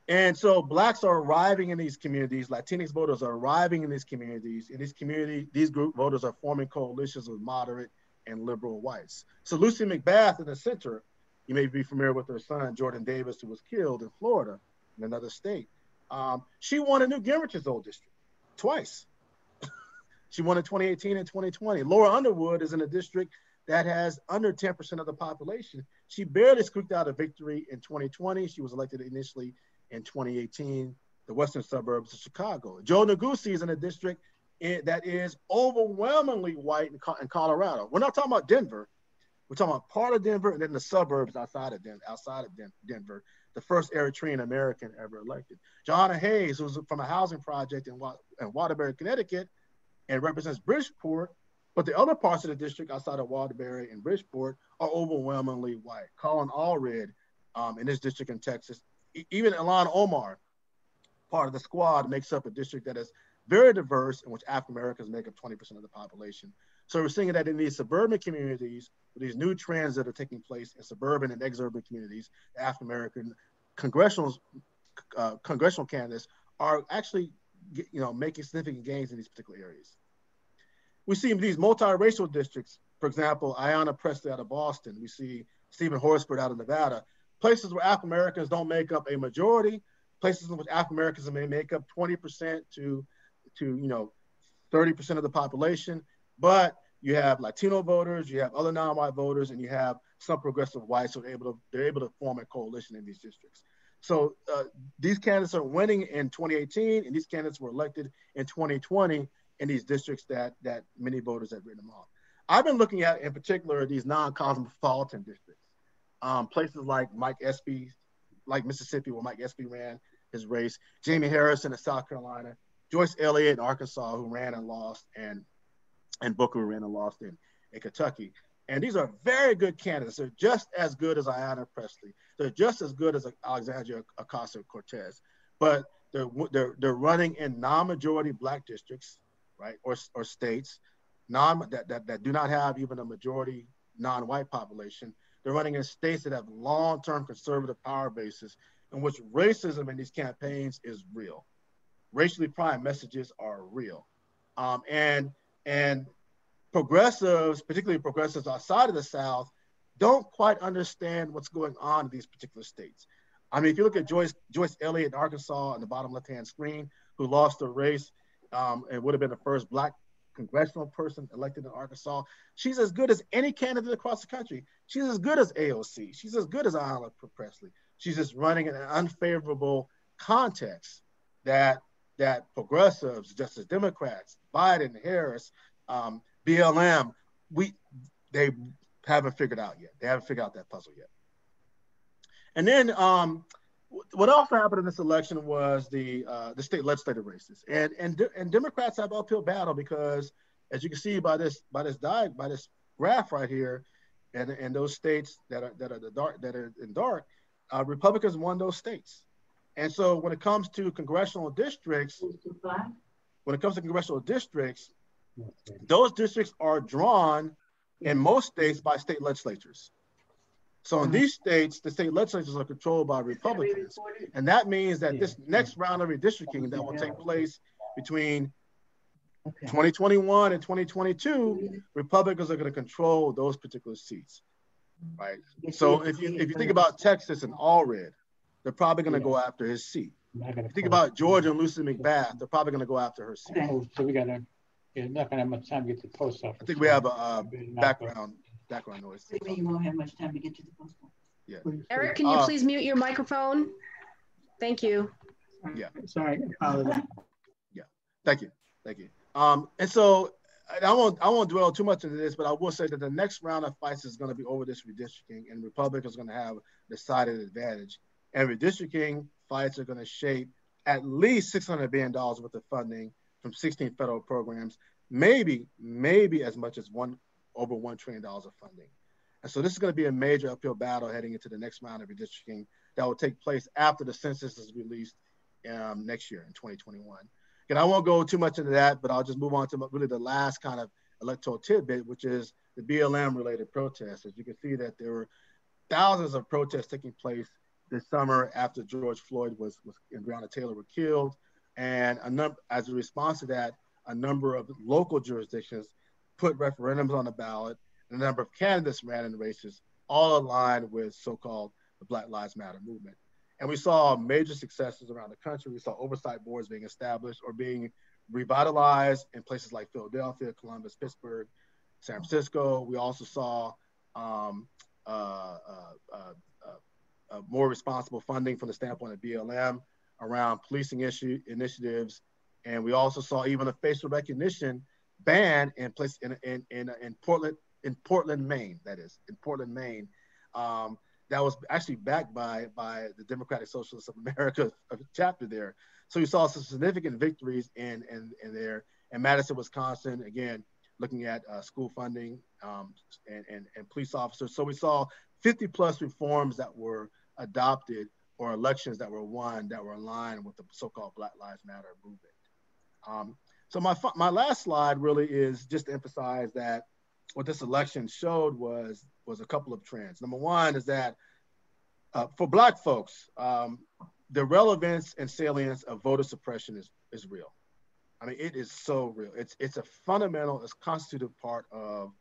Speaker 4: And so Blacks are arriving in these communities, Latinx voters are arriving in these communities. In these communities, these group voters are forming coalitions with moderate and liberal whites. So Lucy McBath in the center, you may be familiar with her son, Jordan Davis, who was killed in Florida, in another state. She won in Newt Gingrich's old district twice. She won in 2018 and 2020. Laura Underwood is in a district that has under 10% of the population. She barely squeaked out a victory in 2020. She was elected initially in 2018, the western suburbs of Chicago. Joe Negussi is in a district that is overwhelmingly white in Colorado. We're not talking about Denver. We're talking about part of Denver and then the suburbs outside of Denver, the first Eritrean American ever elected. Johanna Hayes, who's from a housing project in Waterbury, Connecticut, and represents Bridgeport, but the other parts of the district outside of Waterbury and Bridgeport are overwhelmingly white. Colin Allred in this district in Texas, even Ilhan Omar, part of the squad, makes up a district that is very diverse in which African Americans make up 20% of the population. So we're seeing that in these suburban communities, with these new trends that are taking place in suburban and exurban communities, African American congressional candidates are actually, making significant gains in these particular areas. We see these multiracial districts, for example, Ayanna Pressley out of Boston. We see Stephen Horsford out of Nevada, places where African Americans don't make up a majority, places in which African Americans may make up 20% to 30% of the population, but you have Latino voters, you have other non-white voters, and you have some progressive whites who are they're able to form a coalition in these districts. So these candidates are winning in 2018, and these candidates were elected in 2020 in these districts that many voters have written them off. I've been looking at, in particular, these non-cosmopolitan districts, places like Mississippi, where Mike Espy ran his race, Jamie Harrison in South Carolina, Joyce Elliott in Arkansas, who ran and lost, and Booker ran and lost in Kentucky. And these are very good candidates. They're just as good as Ayanna Pressley. They're just as good as Alexandria Ocasio-Cortez, but they're running in non-majority Black districts, right, or states, that do not have even a majority non-white population. They're running in states that have long-term conservative power bases in which racism in these campaigns is real. Racially primed messages are real. And progressives, particularly progressives outside of the South, don't quite understand what's going on in these particular states. I mean, if you look at Joyce Elliott in Arkansas on the bottom left-hand screen, who lost the race and would have been the first Black congressional person elected in Arkansas, she's as good as any candidate across the country. She's as good as AOC. She's as good as Ayanna Pressley. She's just running in an unfavorable context that progressives, Justice Democrats, Biden, Harris, BLM, they haven't figured out yet. They haven't figured out that puzzle yet. And then what also happened in this election was the state legislative races, and Democrats have uphill battle because, as you can see by this graph right here, and those states that are in dark, Republicans won those states. And so when it comes to congressional districts, when it comes to congressional districts, those districts are drawn in most states by state legislatures. So in these states, the state legislatures are controlled by Republicans. And that means that this next round of redistricting that will take place between 2021 and 2022, Republicans are going to control those particular seats, right? So if you think about Texas and Allred, they're probably going to go after his seat. If you think about Georgia and Lucy McBath, they're probably going to go after her seat.
Speaker 5: Oh, so we got to, you're not going to have much time to get to the post office.
Speaker 4: I think we have a background noise.
Speaker 6: What do you mean you won't have much time to get to the post office?
Speaker 4: Yeah.
Speaker 2: Eric, can you please mute your microphone? Thank you.
Speaker 4: Yeah.
Speaker 1: Sorry.
Speaker 4: Yeah. Thank you. Thank you. And so I won't dwell too much into this, but I will say that the next round of fights is going to be over this redistricting, and Republicans are going to have a decided advantage. And redistricting fights are going to shape at least $600 billion worth of funding from 16 federal programs, maybe as much as over $1 trillion of funding. And so this is going to be a major uphill battle heading into the next round of redistricting that will take place after the census is released next year in 2021. And I won't go too much into that, but I'll just move on to really the last kind of electoral tidbit, which is the BLM-related protests. As you can see that there were thousands of protests taking place this summer after George Floyd and Breonna Taylor were killed. And as a response to that, a number of local jurisdictions put referendums on the ballot, and a number of candidates ran in races, all aligned with so-called the Black Lives Matter movement. And we saw major successes around the country. We saw oversight boards being established or being revitalized in places like Philadelphia, Columbus, Pittsburgh, San Francisco. We also saw more responsible funding from the standpoint of BLM around policing initiatives. And we also saw even a facial recognition ban in place in Portland, Maine, that is, in Portland, Maine. That was actually backed by the Democratic Socialists of America chapter there. So you saw some significant victories in there. In Madison, Wisconsin, again, looking at school funding and police officers. So we saw 50 plus reforms that were adopted or elections that were won that were in line with the so-called Black Lives Matter movement. So my last slide really is just to emphasize that what this election showed was a couple of trends. Number one is that for Black folks, the relevance and salience of voter suppression is real. I mean, it is so real. It's a fundamental, it's constitutive part of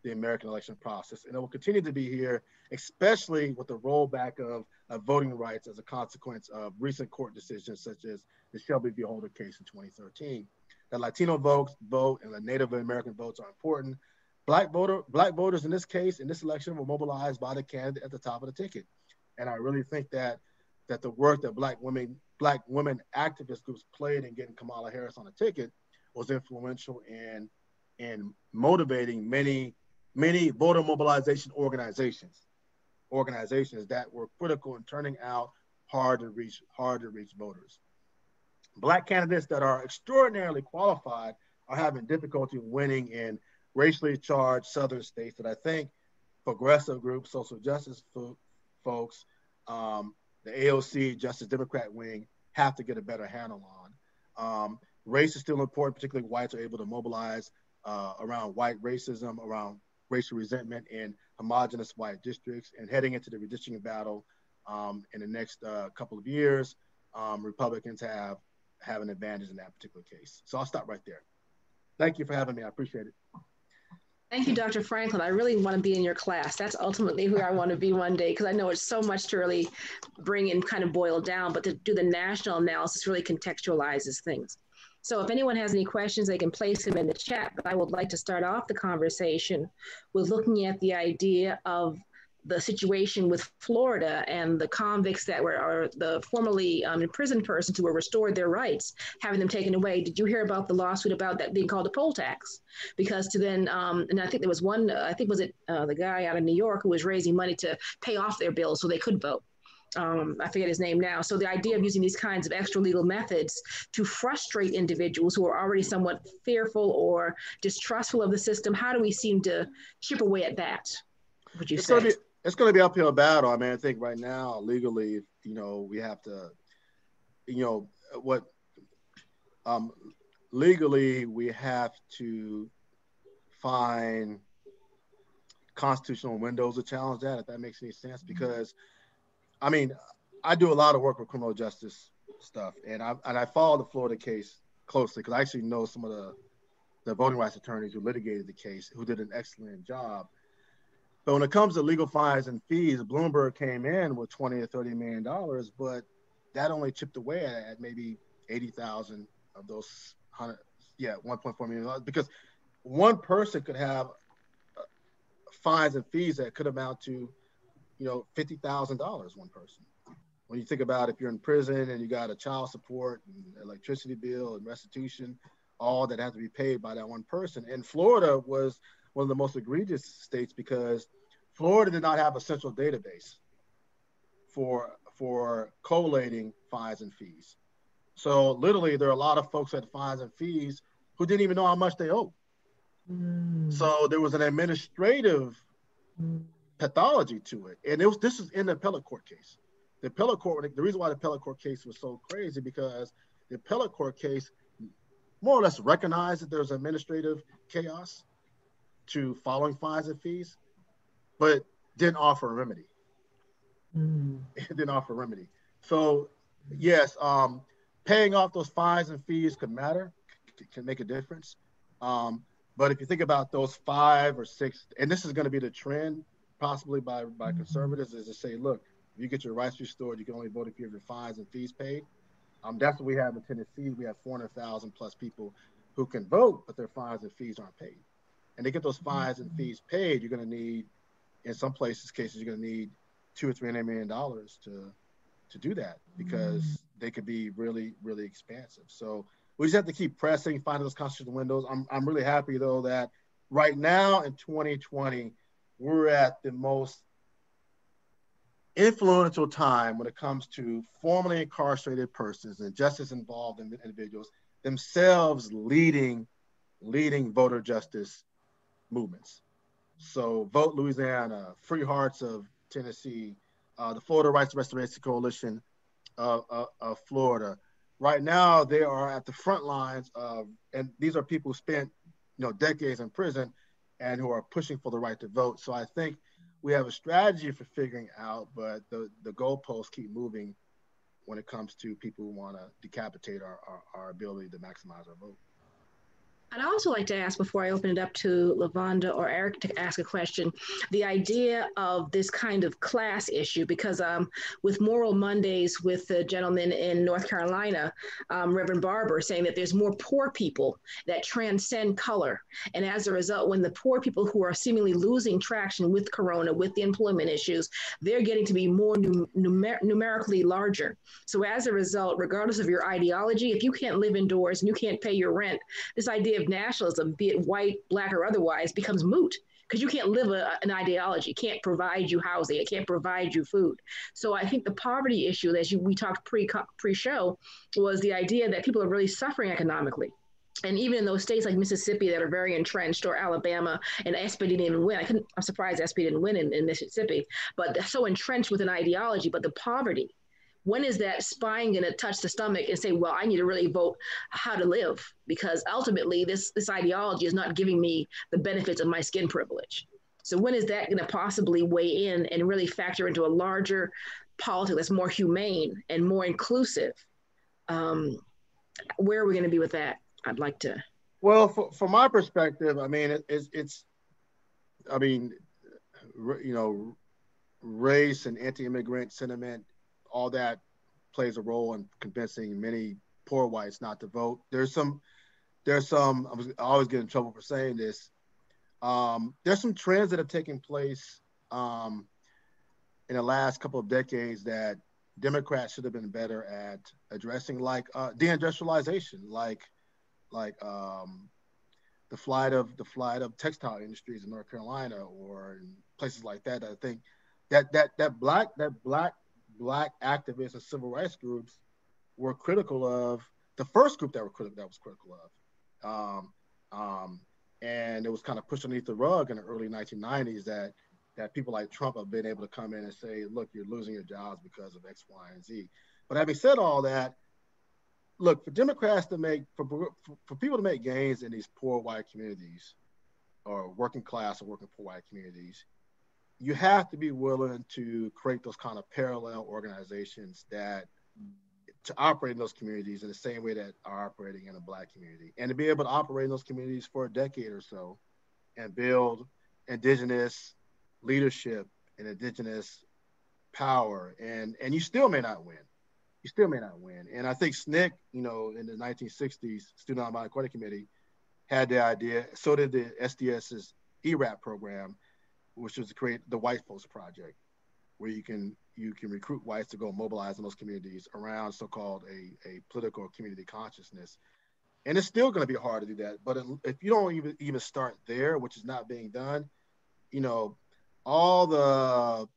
Speaker 4: the American election process. And it will continue to be here, especially with the rollback of voting rights as a consequence of recent court decisions, such as the Shelby v. Holder case in 2013. The Latino vote and the Native American votes are important. Black voters in this case, in this election, were mobilized by the candidate at the top of the ticket. And I really think that the work that Black women activist groups played in getting Kamala Harris on the ticket was influential in motivating many voter mobilization organizations that were critical in turning out hard to reach voters. Black candidates that are extraordinarily qualified are having difficulty winning in racially charged Southern states that I think progressive groups, social justice folks, the AOC, Justice Democrat wing, have to get a better handle on. Race is still important, particularly whites are able to mobilize around white racism, around racial resentment in homogenous white districts, and heading into the redistricting battle in the next couple of years, Republicans have an advantage in that particular case. So I'll stop right there. Thank you for having me. I appreciate it.
Speaker 2: Thank you, Dr. Franklin. I really want to be in your class. That's ultimately who I want to be one day, because I know it's so much to really bring and kind of boil down, but to do the national analysis really contextualizes things. So if anyone has any questions, they can place them in the chat, but I would like to start off the conversation with looking at the idea of the situation with Florida and the convicts that are the formerly imprisoned persons who were restored their rights, having them taken away. Did you hear about the lawsuit about that being called a poll tax? Because to then, and I think there was one, I think was it the guy out of New York who was raising money to pay off their bills so they could vote. I forget his name now. So the idea of using these kinds of extra legal methods to frustrate individuals who are already somewhat fearful or distrustful of the system, how do we seem to chip away at that, would you say?
Speaker 4: It's going to be an uphill battle. I mean, I think right now, legally, we have to, what legally we have to find constitutional windows to challenge that, if that makes any sense. Because I mean, I do a lot of work with criminal justice stuff, and I follow the Florida case closely because I actually know some of the voting rights attorneys who litigated the case, who did an excellent job. But when it comes to legal fines and fees, Bloomberg came in with $20 or $30 million, but that only chipped away at maybe 80,000 of those 1.4 million dollars, because one person could have fines and fees that could amount to, $50,000 one person. When you think about if you're in prison and you got a child support and electricity bill and restitution, all that has to be paid by that one person. And Florida was one of the most egregious states because Florida did not have a central database for collating fines and fees. So literally there are a lot of folks at fines and fees who didn't even know how much they owed. So there was an administrative pathology to it. And this is in the appellate court case. The appellate court, the reason why the appellate court case was so crazy, because the appellate court case more or less recognized that there's administrative chaos to following fines and fees, but didn't offer a remedy. It didn't offer a remedy. So yes, paying off those fines and fees could matter, can make a difference. But if you think about those 5 or 6, and this is going to be the trend possibly by conservatives, is to say, look, if you get your rights restored, you can only vote if you have your fines and fees paid. That's what we have in Tennessee. We have 400,000 plus people who can vote, but their fines and fees aren't paid. And to get those fines and fees paid, you're going to need, in some cases, you're going to need $200 or $300 million to do that, because they could be really, really expansive. So we just have to keep pressing, finding those constitutional windows. I'm really happy though that right now in 2020, we're at the most influential time when it comes to formerly incarcerated persons and justice involved individuals themselves leading voter justice movements. So Vote Louisiana, Free Hearts of Tennessee, the Florida Rights Restoration Coalition of Florida. Right now, they are at the front lines of, and these are people who spent decades in prison and who are pushing for the right to vote. So I think we have a strategy for figuring out, but the goalposts keep moving when it comes to people who want to decapitate our ability to maximize our vote.
Speaker 2: I'd also like to ask, before I open it up to Lavonda or Eric to ask a question, the idea of this kind of class issue, because with Moral Mondays with the gentleman in North Carolina, Reverend Barber, saying that there's more poor people that transcend color. And as a result, when the poor people who are seemingly losing traction with Corona, with the employment issues, they're getting to be more numerically larger. So as a result, regardless of your ideology, if you can't live indoors and you can't pay your rent, this idea of nationalism, be it white, black, or otherwise, becomes moot, because you can't live an ideology, can't provide you housing, it can't provide you food. So I think the poverty issue, as we talked pre-show, was the idea that people are really suffering economically. And even in those states like Mississippi that are very entrenched, or Alabama, and SB didn't even win. I'm surprised SB didn't win in Mississippi, but they're so entrenched with an ideology. But the poverty, when is that spine going to touch the stomach and say, well, I need to really vote how to live? Because ultimately, this ideology is not giving me the benefits of my skin privilege. So when is that going to possibly weigh in and really factor into a larger politics that's more humane and more inclusive? Where are we going to be with that? I'd like to.
Speaker 4: Well, from my perspective, I mean, race and anti-immigrant sentiment, all that plays a role in convincing many poor whites not to vote. There's some, I always get in trouble for saying this. There's some trends that have taken place in the last couple of decades that Democrats should have been better at addressing, like deindustrialization, like the flight of textile industries in North Carolina or in places like that. I think that black activists and civil rights groups were critical of, the first group that was critical of. And it was kind of pushed underneath the rug in the early 1990s that people like Trump have been able to come in and say, look, you're losing your jobs because of X, Y, and Z. But having said all that, look, for Democrats to make, for people to make gains in these poor white communities or working class or working poor white communities, you have to be willing to create those kind of parallel organizations that to operate in those communities in the same way that are operating in a Black community, and to be able to operate in those communities for a decade or so and build indigenous leadership and indigenous power. And you still may not win. You still may not win. And I think SNCC, in the 1960s, Student Nonviolent Coordinating Committee, had the idea. So did the SDS's ERAP program, which was to create the White Folks Project, where you can recruit whites to go mobilize in those communities around so-called a political community consciousness. And it's still going to be hard to do that. But if you don't even start there, which is not being done, all the,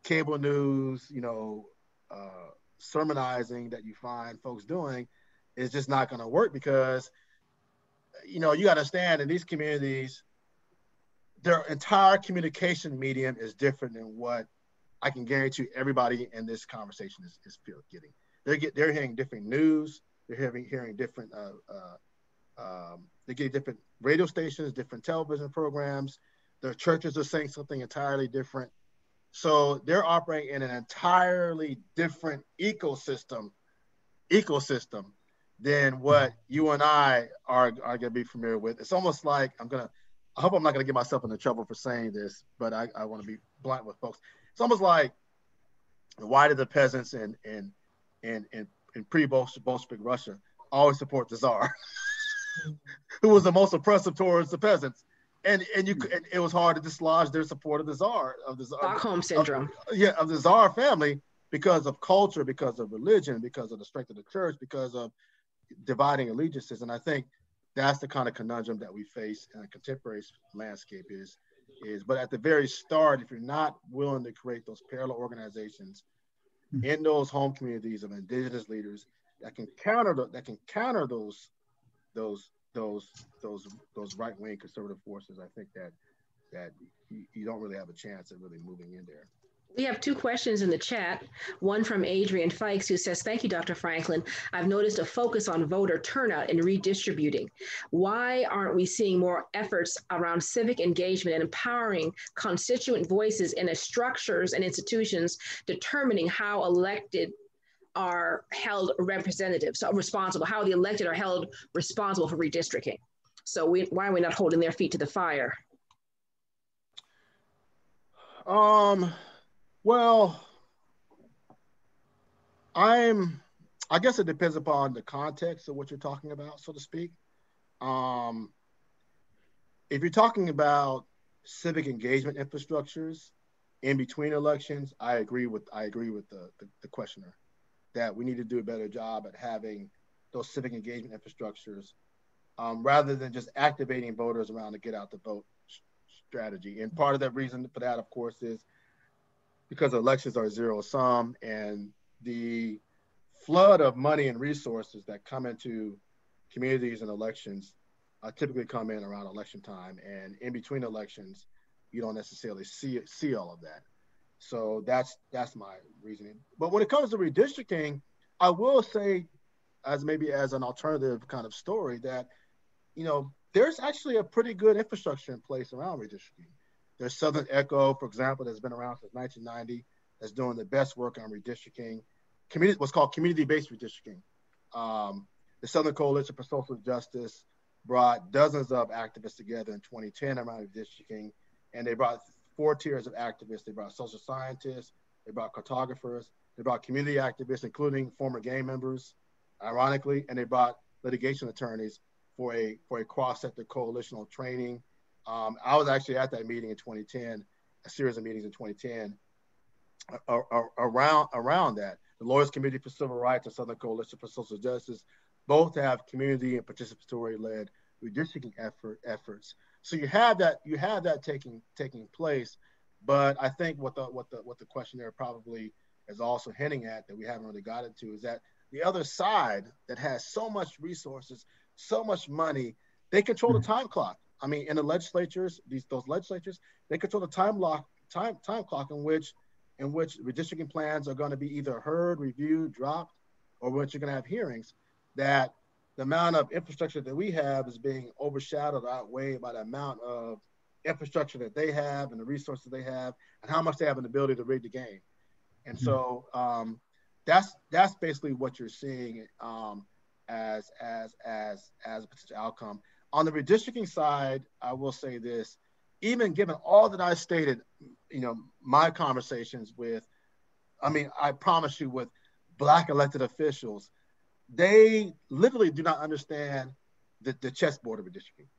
Speaker 4: cable news, sermonizing that you find folks doing is just not going to work, because, you got to understand in these communities, their entire communication medium is different than what I can guarantee everybody in this conversation is getting. They're hearing different news. They're hearing different. They get different radio stations, different television programs. Their churches are saying something entirely different. So they're operating in an entirely different ecosystem than what you and I are going to be familiar with. It's almost like I hope I'm not going to get myself into trouble for saying this, but I want to be blunt with folks. It's almost like, why did the peasants in pre-Bolshevik Russia always support the Tsar, who was the most oppressive towards the peasants? And it was hard to dislodge their support of the Tsar,
Speaker 2: Stockholm syndrome.
Speaker 4: Of the Tsar family, because of culture, because of religion, because of the strength of the church, because of dividing allegiances. And I think that's the kind of conundrum that we face in a contemporary landscape but at the very start, if you're not willing to create those parallel organizations in those home communities of indigenous leaders that can counter those right-wing conservative forces, I think that you don't really have a chance of really moving in there.
Speaker 2: We have two questions in the chat. One from Adrian Fikes, who says, "Thank you, Dr. Franklin. I've noticed a focus on voter turnout and redistributing. Why aren't we seeing more efforts around civic engagement and empowering constituent voices in structures and institutions determining how elected are held representatives, so responsible, how the elected are held responsible for redistricting? So why are we not holding their feet to the fire?"
Speaker 4: Well, I guess it depends upon the context of what you're talking about, so to speak. If you're talking about civic engagement infrastructures in between elections, I agree with the questioner that we need to do a better job at having those civic engagement infrastructures rather than just activating voters around the get out the vote strategy. And part of that reason for that, of course, is because elections are zero sum, and the flood of money and resources that come into communities and elections typically come in around election time, and in between elections, you don't necessarily see all of that. So that's my reasoning. But when it comes to redistricting, I will say, as an alternative kind of story, that there's actually a pretty good infrastructure in place around redistricting. There's Southern Echo, for example, that's been around since 1990, that's doing the best work on redistricting, what's called community-based redistricting. The Southern Coalition for Social Justice brought dozens of activists together in 2010 around redistricting, and they brought 4 tiers of activists. They brought social scientists, they brought cartographers, they brought community activists, including former gang members, ironically, and they brought litigation attorneys for a cross-sector coalitional training. I was actually at that meeting in 2010, a series of meetings in 2010 around that. The Lawyers Committee for Civil Rights and Southern Coalition for Social Justice both have community and participatory-led redistricting efforts. So you have that taking place, but I think what the questionnaire probably is also hinting at that we haven't really got into is that the other side that has so much resources, so much money, they control the time clock. I mean, in the legislatures, those legislatures, they control the time clock in which redistricting plans are going to be either heard, reviewed, dropped, or once you're going to have hearings, that the amount of infrastructure that we have is being overshadowed, outweighed by the amount of infrastructure that they have and the resources they have and how much they have an ability to rig the game. And so that's basically what you're seeing as a potential outcome. On the redistricting side, I will say this: even given all that I stated, my conversations with, I promise you, with Black elected officials, they literally do not understand the chessboard of redistricting.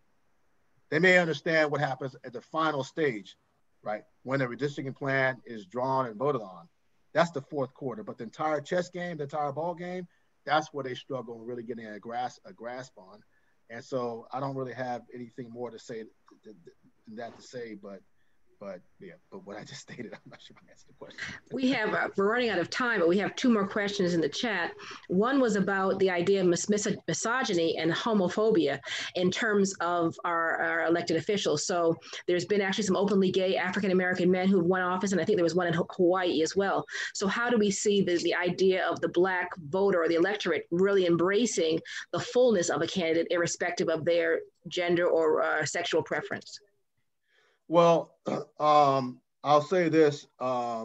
Speaker 4: They may understand what happens at the final stage, right? When a redistricting plan is drawn and voted on. That's the fourth quarter. But the entire chess game, the entire ball game, that's where they struggle really getting a grasp on. And so I don't really have anything more to say than that to say, but what I just stated, I'm not sure if I answered the question.
Speaker 2: We're running out of time, but we have two more questions in the chat. One was about the idea of misogyny and homophobia in terms of our elected officials. So there's been actually some openly gay African-American men who won office, and I think there was one in Hawaii as well. So how do we see the idea of the Black voter or the electorate really embracing the fullness of a candidate, irrespective of their gender or sexual preference?
Speaker 4: Well, I'll say this. I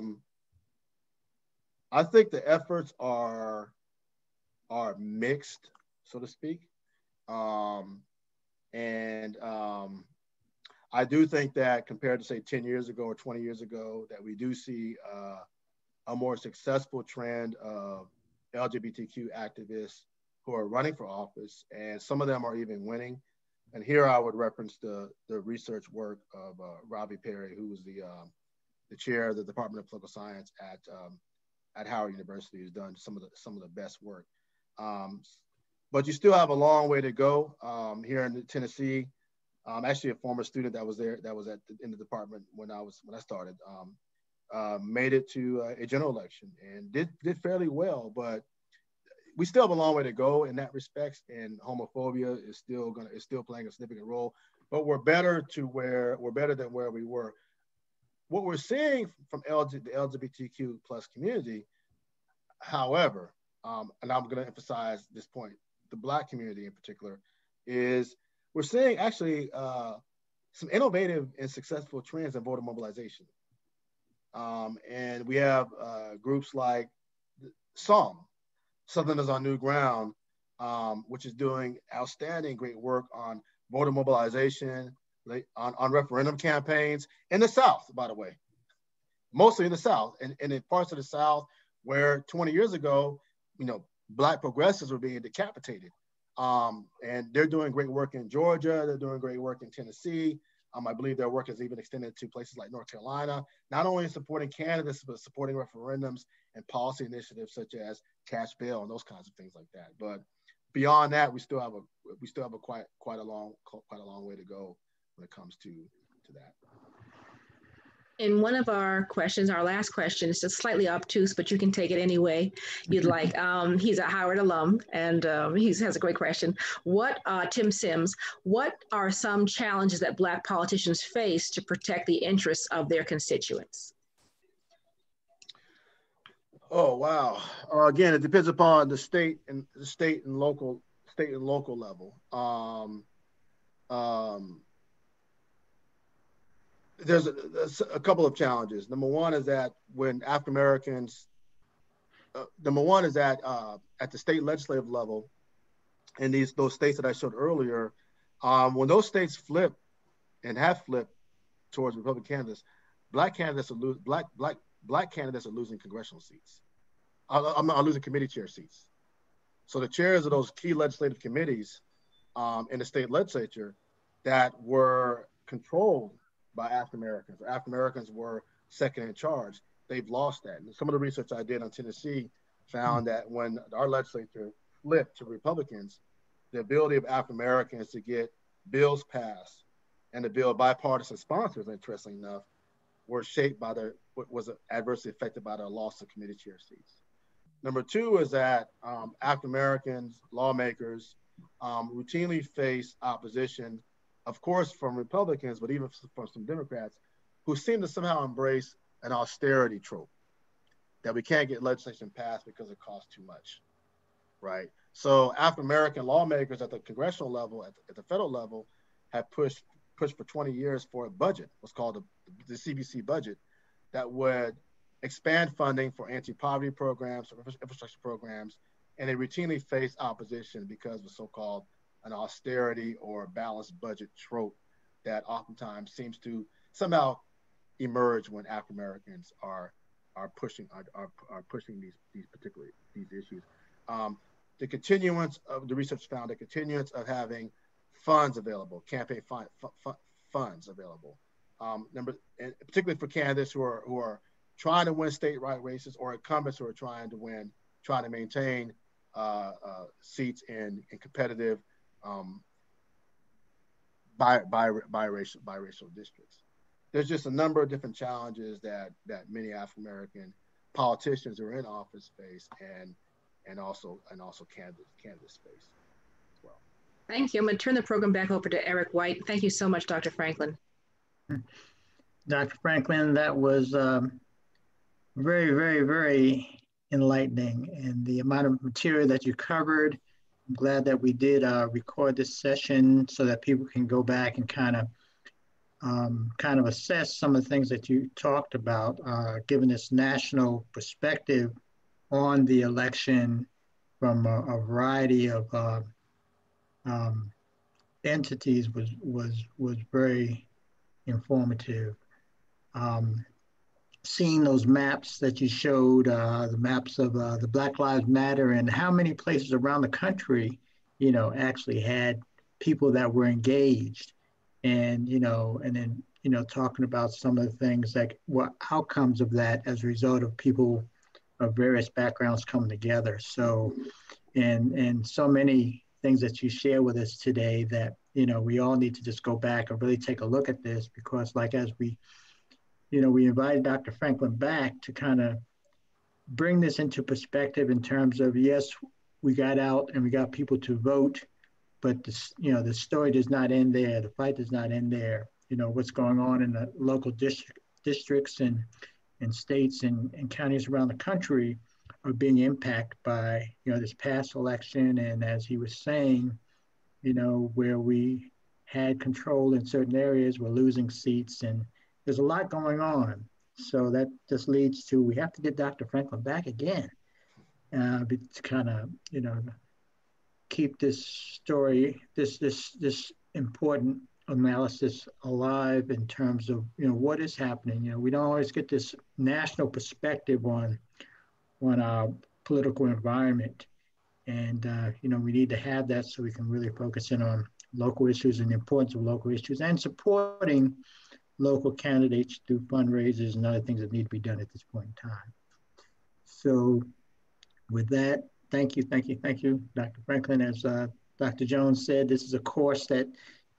Speaker 4: think the efforts are mixed, so to speak. I do think that compared to, say, 10 years ago or 20 years ago, that we do see a more successful trend of LGBTQ activists who are running for office, and some of them are even winning. And here I would reference the research work of Robbie Perry, who was the chair of the Department of Political Science at Howard University, who's done some of the best work. But you still have a long way to go. Here in Tennessee, actually a former student that was in the department when I started, made it to a general election and did fairly well, but we still have a long way to go in that respect, and homophobia is still playing a significant role. But we're better than where we were. What we're seeing from the LGBTQ plus community, however, and I'm going to emphasize this point, the Black community in particular, is we're seeing actually some innovative and successful trends in voter mobilization. And we have groups like SOM, Southerners on New Ground, which is doing outstanding, great work on voter mobilization, on referendum campaigns in the South, by the way, mostly in the South, and in parts of the South where 20 years ago, Black progressives were being decapitated. And they're doing great work in Georgia. They're doing great work in Tennessee. I believe their work has even extended to places like North Carolina, not only supporting candidates, but supporting referendums and policy initiatives such as cash bail and those kinds of things like that. But beyond that, we still have quite a long way to go when it comes to that.
Speaker 2: In one of our questions, our last question, is just slightly obtuse, but you can take it any way you'd like. He's a Howard alum, and he has a great question. Tim Sims, what are some challenges that Black politicians face to protect the interests of their constituents?
Speaker 4: Oh, wow. Again, it depends upon the state and local level. There's a couple of challenges. Number one is that when African Americans, at the state legislative level, in those states that I showed earlier, when those states flip and have flipped towards Republican candidates, Black candidates are losing congressional seats. I'm losing committee chair seats. So the chairs of those key legislative committees in the state legislature that were controlled by African Americans, or African Americans were second in charge, they've lost that. And some of the research I did on Tennessee found that when our legislature flipped to Republicans, the ability of African Americans to get bills passed and to build bipartisan sponsors, interestingly enough, were shaped by was adversely affected by the loss of committee chair seats. Number two is that African Americans, lawmakers, routinely face opposition, of course, from Republicans, but even from some Democrats, who seem to somehow embrace an austerity trope, that we can't get legislation passed because it costs too much. right? So African-American lawmakers at the congressional level, at the federal level, have pushed for 20 years for a budget, what's called the CBC budget, that would expand funding for anti-poverty programs, infrastructure programs, and they routinely face opposition because of so-called an austerity or balanced budget trope that oftentimes seems to somehow emerge when African Americans are pushing these issues. The continuance of the research found a continuance of having funds available, campaign funds available. And particularly for candidates who are trying to win statewide races, or incumbents who are trying to maintain seats in competitive biracial districts. There's just a number of different challenges that many African American politicians who are in office face, and also candidates face as well.
Speaker 2: Thank you. I'm going to turn the program back over to Eric White. Thank you so much, Dr. Franklin.
Speaker 1: Dr. Franklin, that was very, very, very enlightening, and the amount of material that you covered. I'm glad that we did record this session so that people can go back and kind of assess some of the things that you talked about, given this national perspective on the election from a variety of entities was very informative. Seeing those maps that you showed, the maps of the Black Lives Matter, and how many places around the country, actually had people that were engaged, and then talking about some of the things like what outcomes of that as a result of people of various backgrounds coming together. So, and so many things that you share with us today that we all need to just go back and really take a look at this, because like as we invited Dr. Franklin back to kind of bring this into perspective in terms of, yes, we got out and we got people to vote, but the story does not end there. The fight does not end there. What's going on in the local districts and states and counties around the country are being impacted by, this past election. And as he was saying, where we had control in certain areas, we're losing seats, and there's a lot going on. So that just leads to, we have to get Dr. Franklin back again to kind of, keep this story, this important analysis alive in terms of, what is happening. We don't always get this national perspective on our political environment. And, we need to have that so we can really focus in on local issues and the importance of local issues, and supporting local candidates through fundraisers and other things that need to be done at this point in time. So with that, thank you, Dr. Franklin. As Dr. Jones said, this is a course that,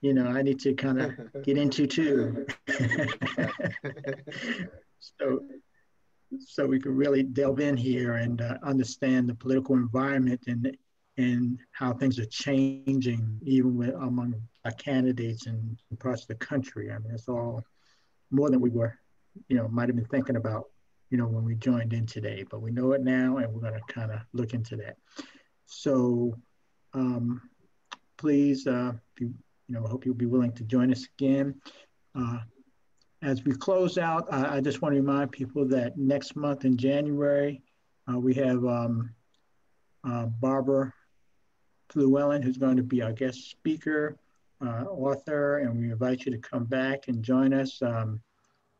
Speaker 1: I need to kind of get into too. So we can really delve in here and understand the political environment and how things are changing, even among our candidates in parts of the country. I mean, it's all more than we were, might have been thinking about, when we joined in today, but we know it now, and we're going to kind of look into that. So please, I hope you'll be willing to join us again. As we close out, I just want to remind people that next month in January, we have Barbara Llewellyn, who's going to be our guest speaker, author, and we invite you to come back and join us.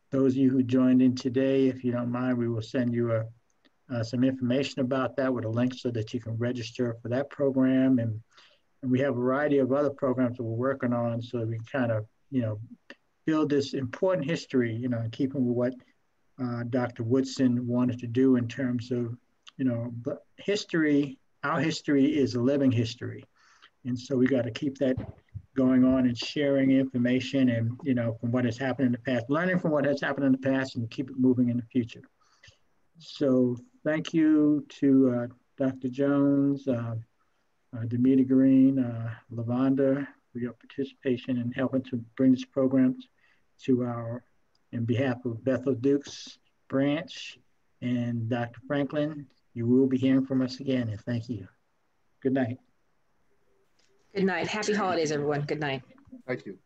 Speaker 1: Those of you who joined in today, if you don't mind, we will send you some information about that with a link so that you can register for that program. And we have a variety of other programs that we're working on, so we can kind of, build this important history, in keeping with what Dr. Woodson wanted to do in terms of, history. Our history is a living history. And so we got to keep that going on and sharing information and, from what has happened in the past, learning from what has happened in the past and keep it moving in the future. So thank you to Dr. Jones, Demita Green, Lavonda, for your participation in helping to bring this program to in behalf of Bethel Dukes branch, and Dr. Franklin, you will be hearing from us again, and thank you. Good night.
Speaker 2: Good night. Happy holidays, everyone. Good night.
Speaker 4: Thank you.